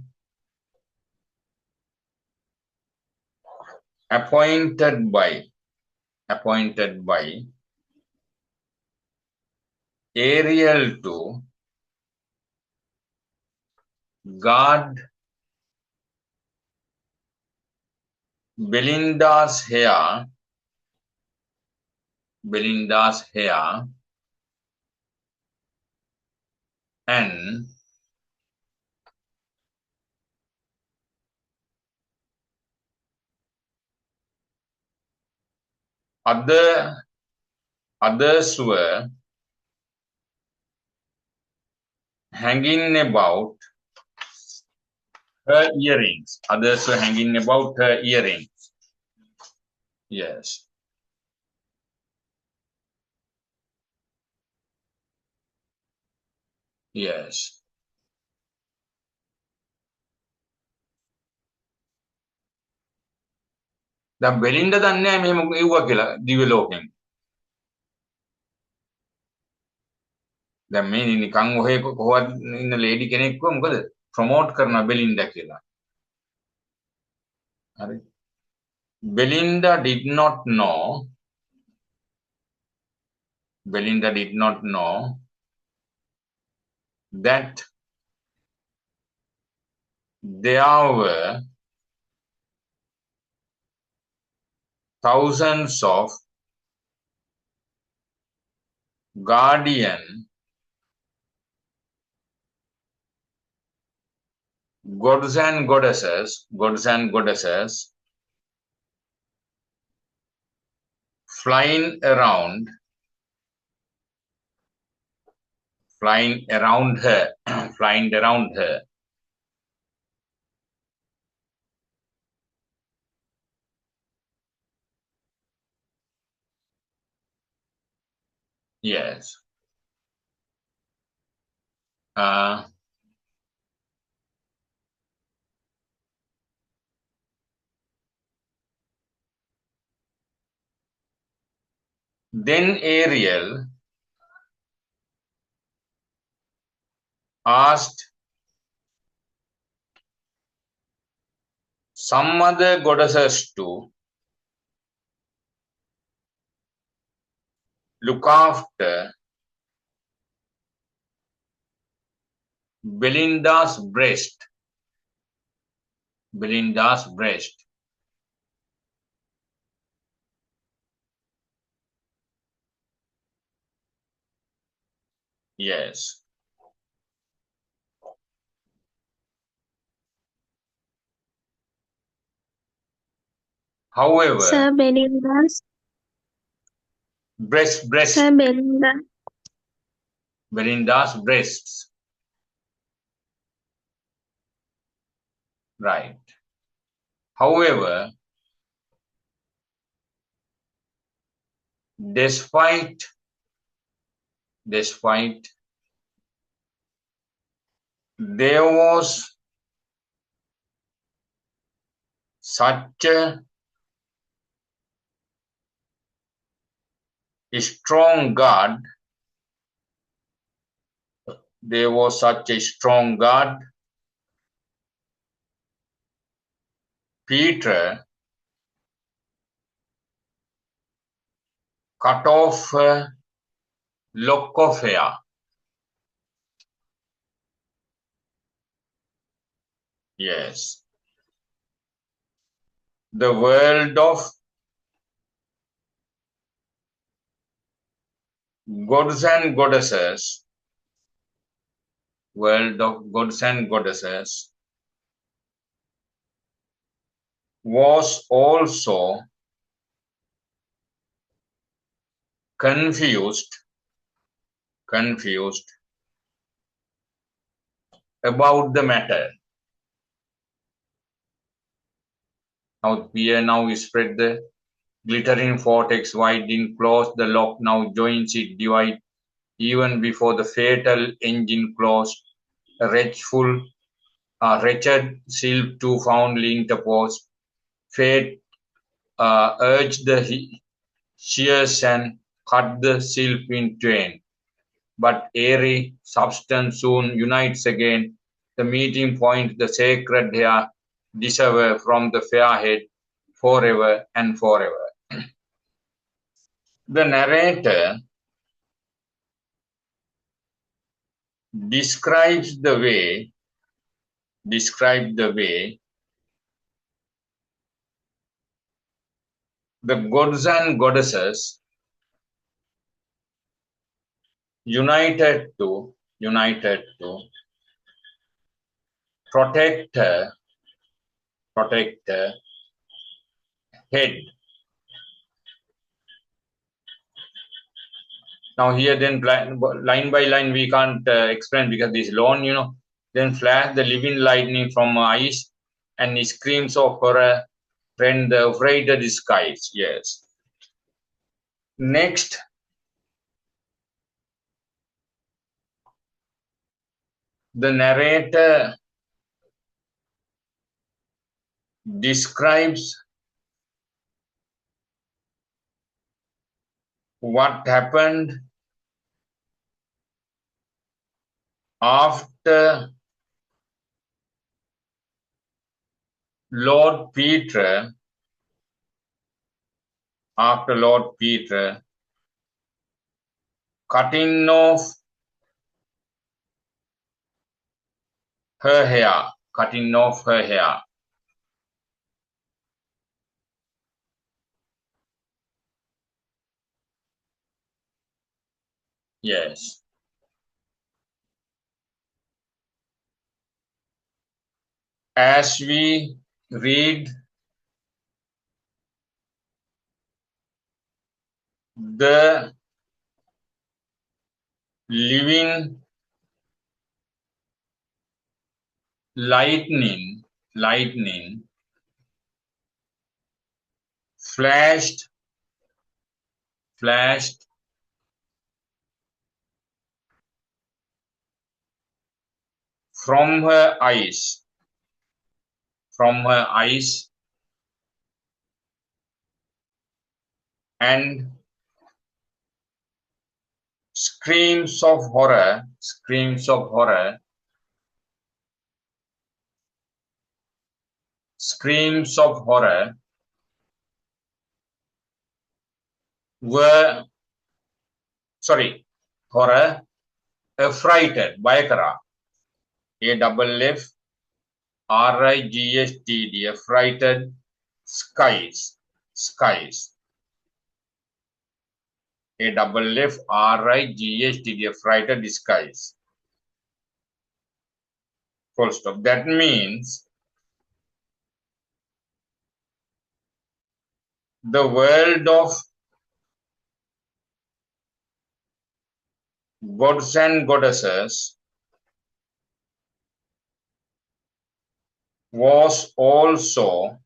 appointed by Ariel to guard Belinda's hair and others were hanging about her earrings. Yes. Yes. දැන් බෙලින්ද දන්නේ නැහැ මෙහෙම එව්වා කියලා දිව්‍ය ලෝකෙන්. දැන් මේ නිකන් ඔහෙ කොහොමද ඉන්න ලේඩි කෙනෙක්ව මොකද ප්‍රොමෝට් කරනවා බෙලින්ඩා කියලා. හරි. Belinda did not know that there were thousands of guardian gods and goddesses flying around her. Yes. Then Ariel asked some other goddesses to look after Belinda's breast. Yes. However, Sir, Belinda's breast. Sir, Belinda's breasts. Right. However, despite there was such a strong guard, Peter cut off a lock of hair. Yes. The world of gods and goddesses was also confused about the matter. Now fear now spread the glittering vortex wide in close the lock now joins it divide even before the fatal engine closed a wretched sylph too foundly interposed fate urged the shears and cut the sylph in twain but airy substance soon unites again the meeting point the sacred hair dissever from the fair head forever and forever. The narrator describes the way the gods and goddesses united to protect her head. Now here then line by line we can't explain because this long, then flash the living lightning from eyes and screams of horror rend the affrighted skies. Yes. Next, the narrator describes what happened after Lord Peter cutting off her hair. Yes. As we read the living lightning flashed from her eyes and screams of horror were horror affrighted bayakara AFFRIGHTED affrighted skies AFFRIGHTED affrighted skies. Full stop. That means the world of gods and goddesses was also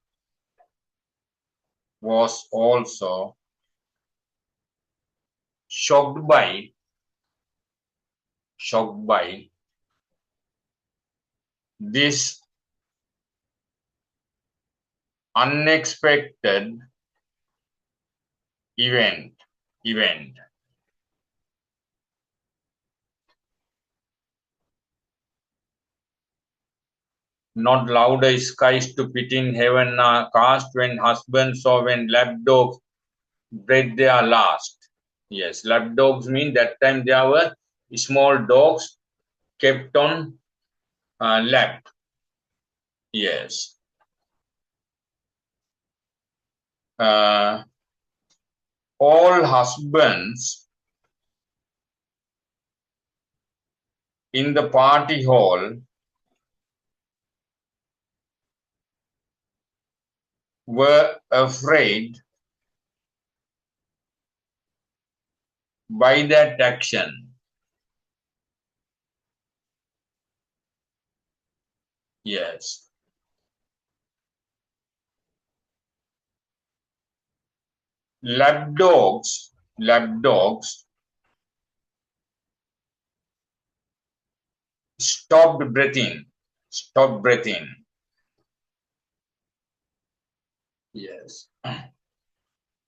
shocked by this unexpected event. Not louder skies to pit in heaven are cast when husbands saw when lapdogs bred their last. Yes, lapdogs mean that time there were small dogs kept on lap. Yes. All husbands in the party hall were afraid by that action. Yes. Lapdogs stopped breathing. Yes.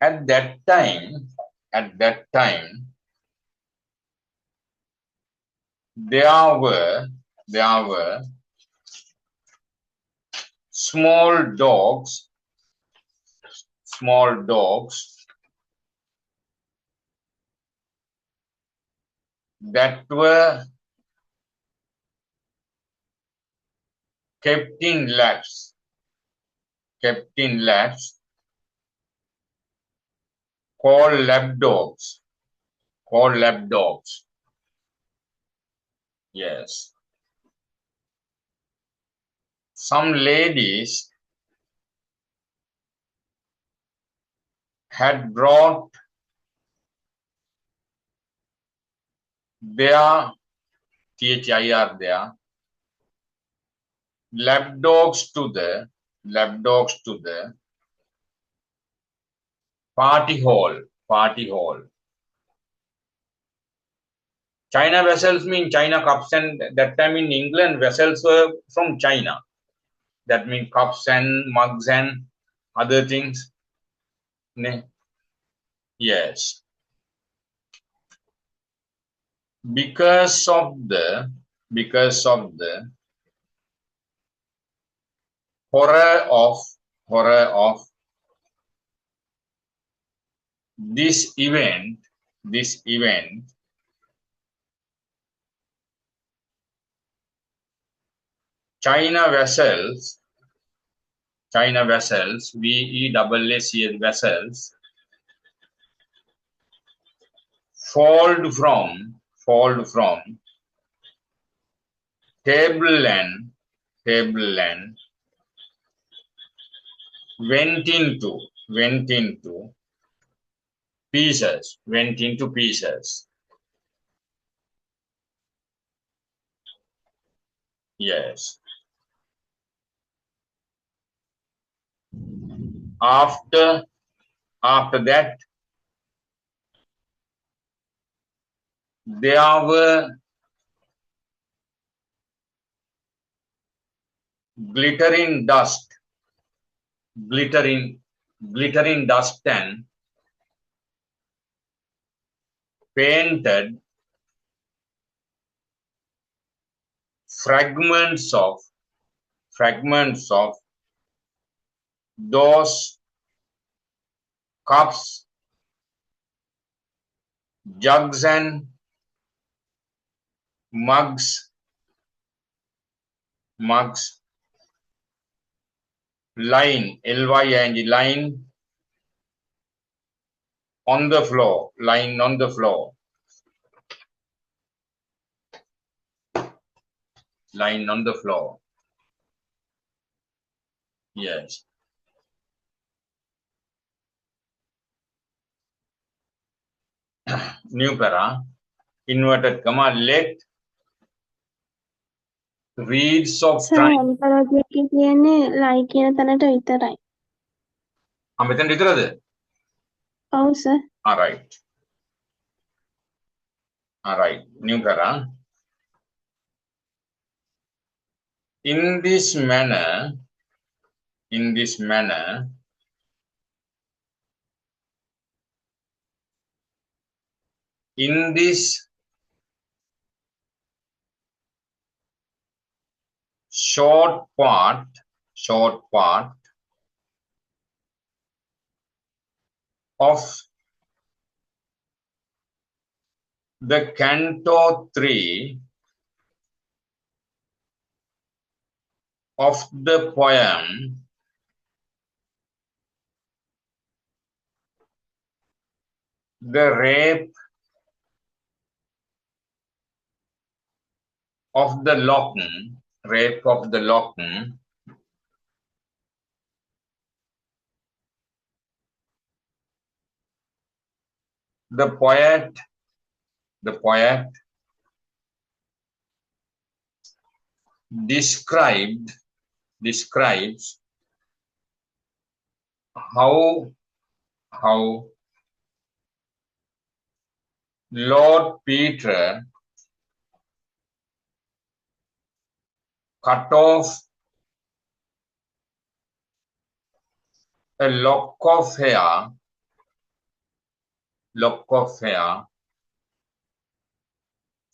At that time, there were small dogs small dogs that were kept in labs, called lab dogs, Yes. Some ladies had brought their THIR there lab dogs to the party hall. China vessels mean China cups, and that time in England vessels were from China. That means cups and mugs and other things. Yes. Because of the horror of this event, China vessels, VESS vessels, fold from tableland went into pieces. Yes. After that, there were glittering dust and painted fragments of those cups, jugs and mugs lying on the floor. Yes. New para, inverted comma, let reeds of sir අනිපරෝධයක කියන්නේ ලයි කියන තැනට විතරයි. මෙතන විතරද? ඔව් sir. All right. New para. In this manner, in this short part of the Canto 3 of the poem, the rape of the Locken, the poet describes how Lord Peter cut off a lock of hair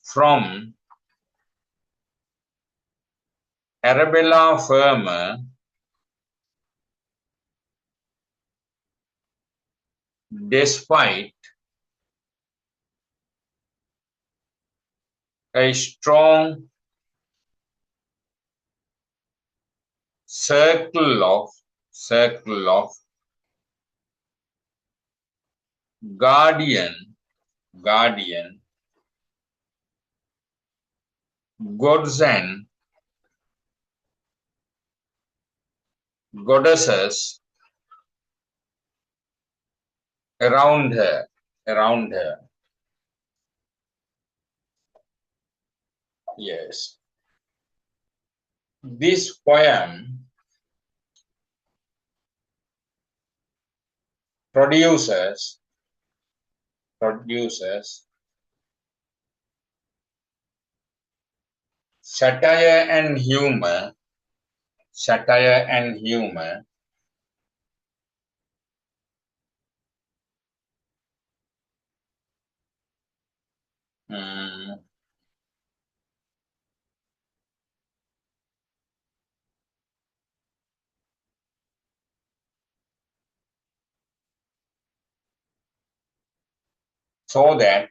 from Arabella Firma despite a strong circle of guardian gods and goddesses around her. Yes, this poem produces satire and humor mm, so that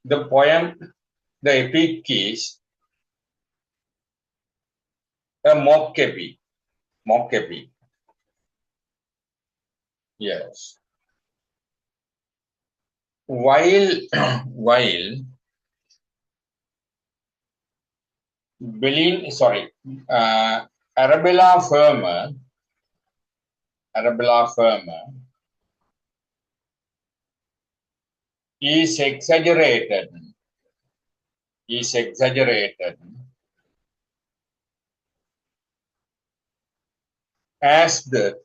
the poem, the epic is a mock epic. Yes. While while uh, Arabella Firma is exaggerated as the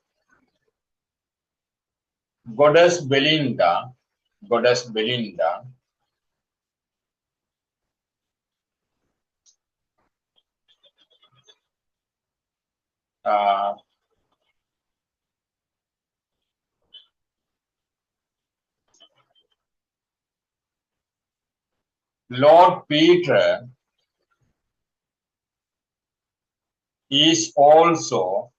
goddess Belinda, uh, Lord Peter is also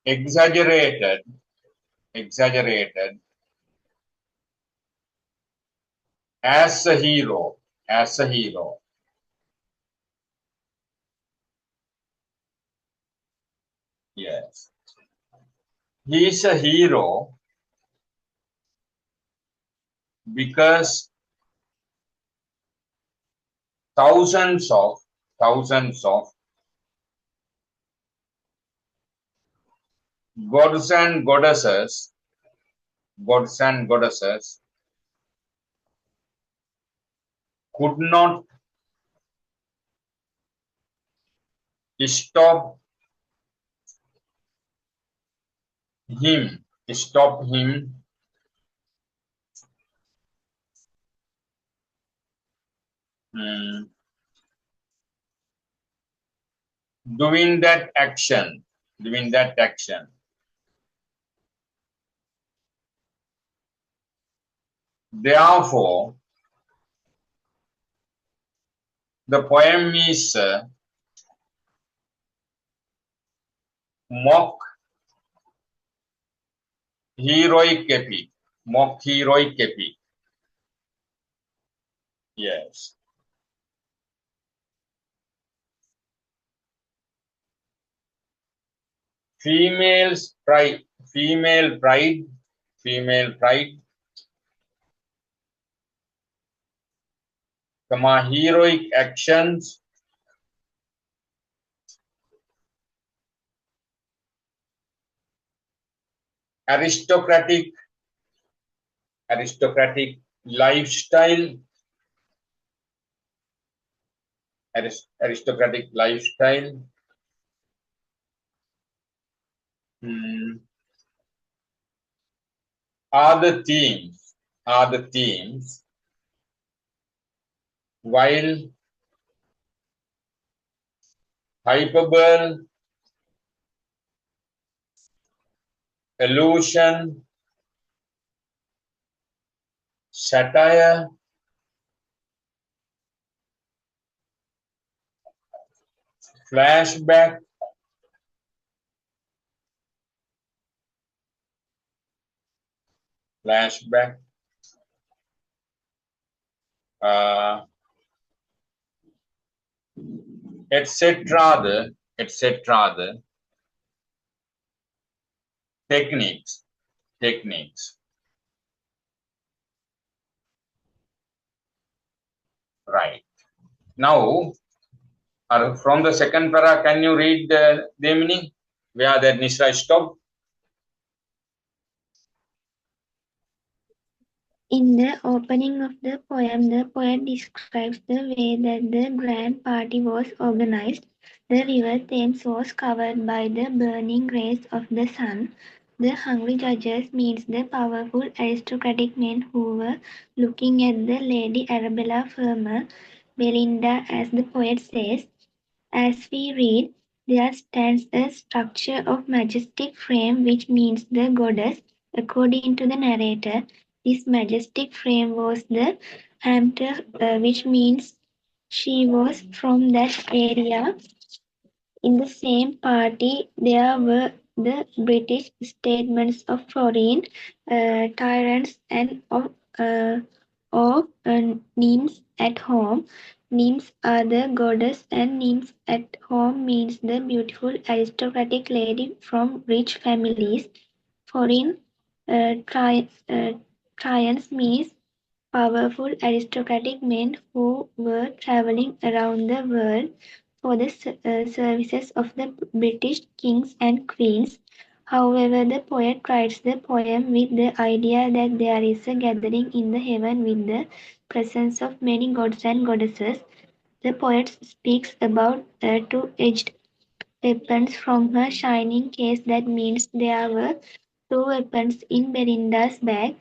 exaggerated as a hero. Yes, he is a hero because thousands of gods and goddesses could not stop him mm, doing that action. Therefore, the poem is mock heroic epic. Yes. Females pride, female pride, heroic actions, aristocratic lifestyle, aristocratic lifestyle, mm, are the themes, while hyperbole, allusion, satire, Flashback. Flashback. Uh, etc. The techniques. Techniques. Right. Now, from the second para, can you read the meaning? Where that Nisra stopped? In the opening of the poem, the poet describes the way that the grand party was organized. The river Thames was covered by the burning rays of the sun. The hungry judges meets the powerful aristocratic men who were looking at the Lady Arabella Fermor, Belinda, as the poet says. As we read, there stands a structure of majestic frame which means the goddess. According to the narrator, this majestic frame was the Hampter, which means she was from that area. In the same party, there were the British statements of foreign tyrants and of nymphs at home. Nymphs are the goddess, and nymphs at home means the beautiful aristocratic lady from rich families. Foreign tyrants means powerful aristocratic men who were traveling around the world for the services of the British kings and queens. However, the poet writes the poem with the idea that there is a gathering in the heaven with the presence of many gods and goddesses. The poet speaks about two-edged weapons from her shining case. That means there were two weapons in Belinda's bag.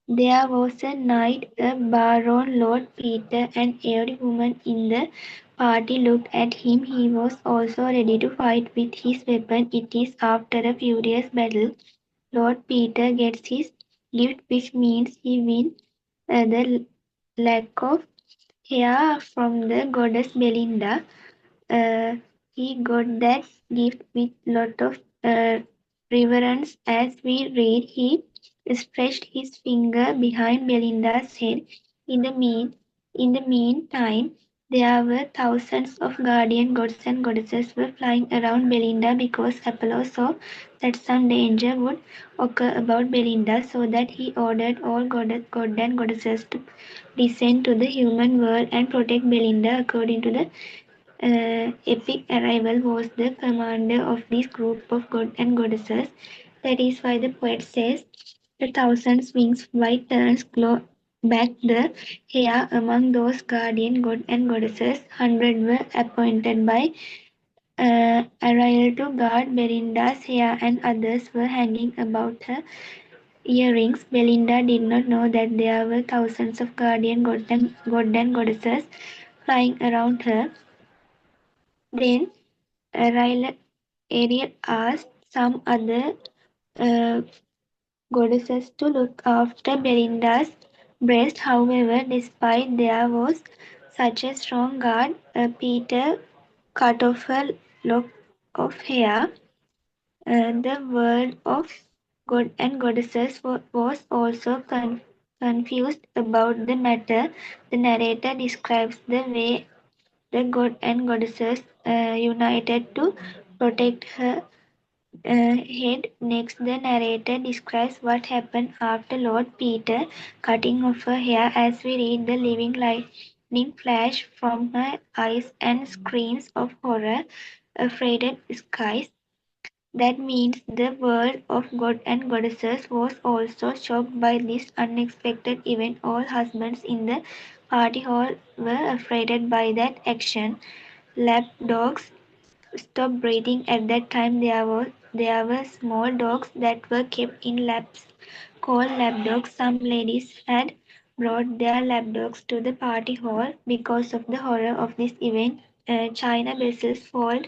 There was a knight, a baron, Lord Peter, and every woman in the party looked at him. He was also ready to fight with his weapon. It is after a furious battle. Lord Peter gets his gift, which means he wins the lack of hair from the goddess Belinda. uh, he got that gift with lot of reverence. As we read, he stretched his finger behind Belinda's head. In the in the meantime, there were thousands of guardian gods and goddesses were flying around Belinda because Apollo saw that some danger would occur about Belinda, so that he ordered all god and goddesses to descend to the human world and protect Belinda. According to the Epic Arrival was the commander of this group of god and goddesses. That is why the poet says, the thousand wings white turns glow back the hair among those guardian god and goddesses. 100 were appointed by Ariel to guard Belinda's hair, and others were hanging about her earrings. Belinda did not know that there were thousands of guardian god and goddesses flying around her. Then Ariel asked some other uh, goddesses to look after Belinda's breast. However, despite there was such a strong guard, Peter cut off her lock of hair. The world of god and goddesses was also confused about the matter. The narrator describes the way the god and goddesses united to protect her head. Next, the narrator describes what happened after Lord Peter cutting off her hair. As we read, the living lightning flash from her eyes and screams of horror affrighted skies. That means the world of god and goddesses was also shocked by this unexpected event. All husbands in the party hall were affrighted by that action. Lapdogs stopped breeding at that time. There were small dogs that were kept in laps called lapdogs. Some ladies had brought their lapdogs to the party hall. Because of the horror of this event, china vessels fall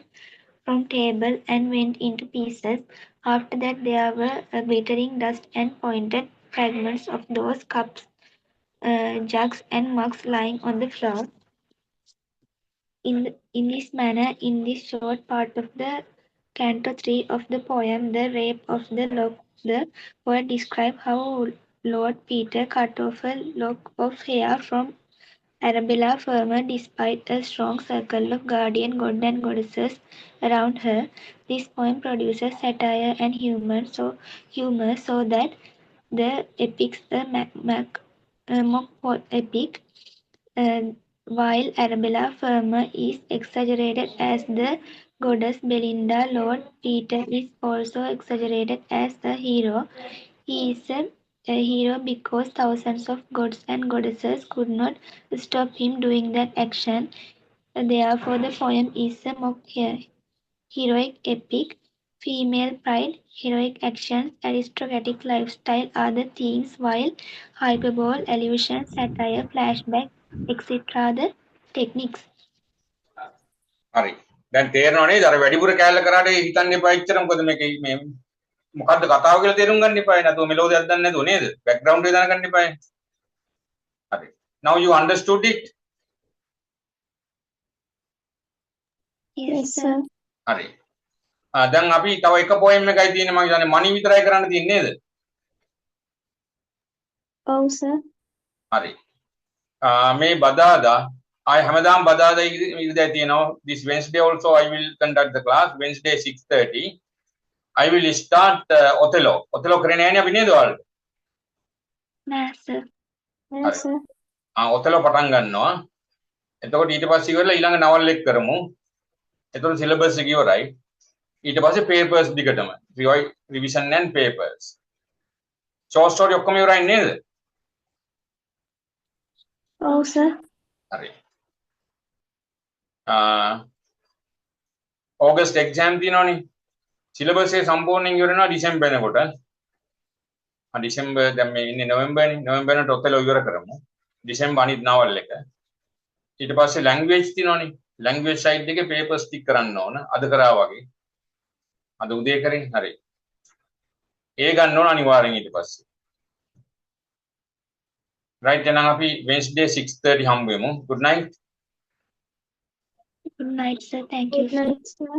from table and went into pieces. After that, there were glittering dust and pointed fragments of those cups, jugs, and mugs lying on the floor. In this manner, in this short part of the Canto 3 of the poem, The Rape of the Lock, the poet describes how Lord Peter cut off a lock of hair from Arabella Fermor despite a strong circle of guardian gods and goddesses around her. This poem produces satire and humor so that the epics, the mock epic, uh, while Arabella Fermor is exaggerated as the goddess Belinda, Lord Peter is also exaggerated as a hero. He is a hero because thousands of gods and goddesses could not stop him doing that action. Therefore, the poem is a mock heroic epic. Female pride, heroic actions, aristocratic lifestyle are the themes, while hyperbole, allusion, satire, flashback, etc. the techniques. හරි. දැන් තේරෙනව නේද? අර වැඩිපුර කැලල කරාට හිතන්න එපා ඉච්චර මොකද මේක මේ මොකද්ද කතාව කියලා තේරුම් ගන්න එපායි නේද? මෙලෝදියක් දන්නේ නැතුව නේද? බෑග්ග්‍රවුන්ඩ් එක දැනගන්න එපායි. හරි. Now you understood it? Yes, sir. හරි. දැන් අපි තව එක පොයම් එකයි තියෙන්නේ මම හිතන්නේ මණි විතරයි කරන්න තියෙන්නේ නේද? Oh, sir. හරි. මේ බදාදා I හැමදාම බදාදා ඉරිදා තියෙනවා. This Wednesday also I will conduct the class. Wednesday 6:30. I will start Othello. Othello කරන්නේ නැහැ අපි නේද ඔයාලට? නෑ සර්. Yes, sir. Othello පටන් ගන්නවා. එතකොට ඊට පස්සේ ඉවරලා ඊළඟ නවල් එක කරමු. එතකොට සිලබස් එක ඉවරයි. ඊට පස්සේ papers දිගටම. Revision and papers. Short story ඔක්කොම ඉවරයි නේද? Oh, sir. හරි. August exam තියෙනවනේ. සිලබස් එක සම්පූර්ණයෙන් ඉවර වෙනවා ඩිසෙම්බර් වෙනකොට. ඩිසෙම්බර් දැන් මේ ඉන්නේ නොවැම්බර්නේ. නොවැම්බර්ට ඔතෙලෝ ඉවර කරමු. ඩිසෙම්බර් අනිත් නවල් එක. ඊට පස්සේ ලැන්ග්වේජ් තියෙනවනේ. ලැන්ග්වේජ් සයිඩ් එකේ papers ටික කරන්න ඕන. අද කරා වගේ. අද උදේ කරේ. හරි. ඒ ගන්න ඕන අනිවාර්යෙන් ඊට පස්සේ. right එහෙනම් අපි Wednesday 6:30 හම්බ වෙමු. good night. Good night, sir. Thank you, Good sir. night, sir.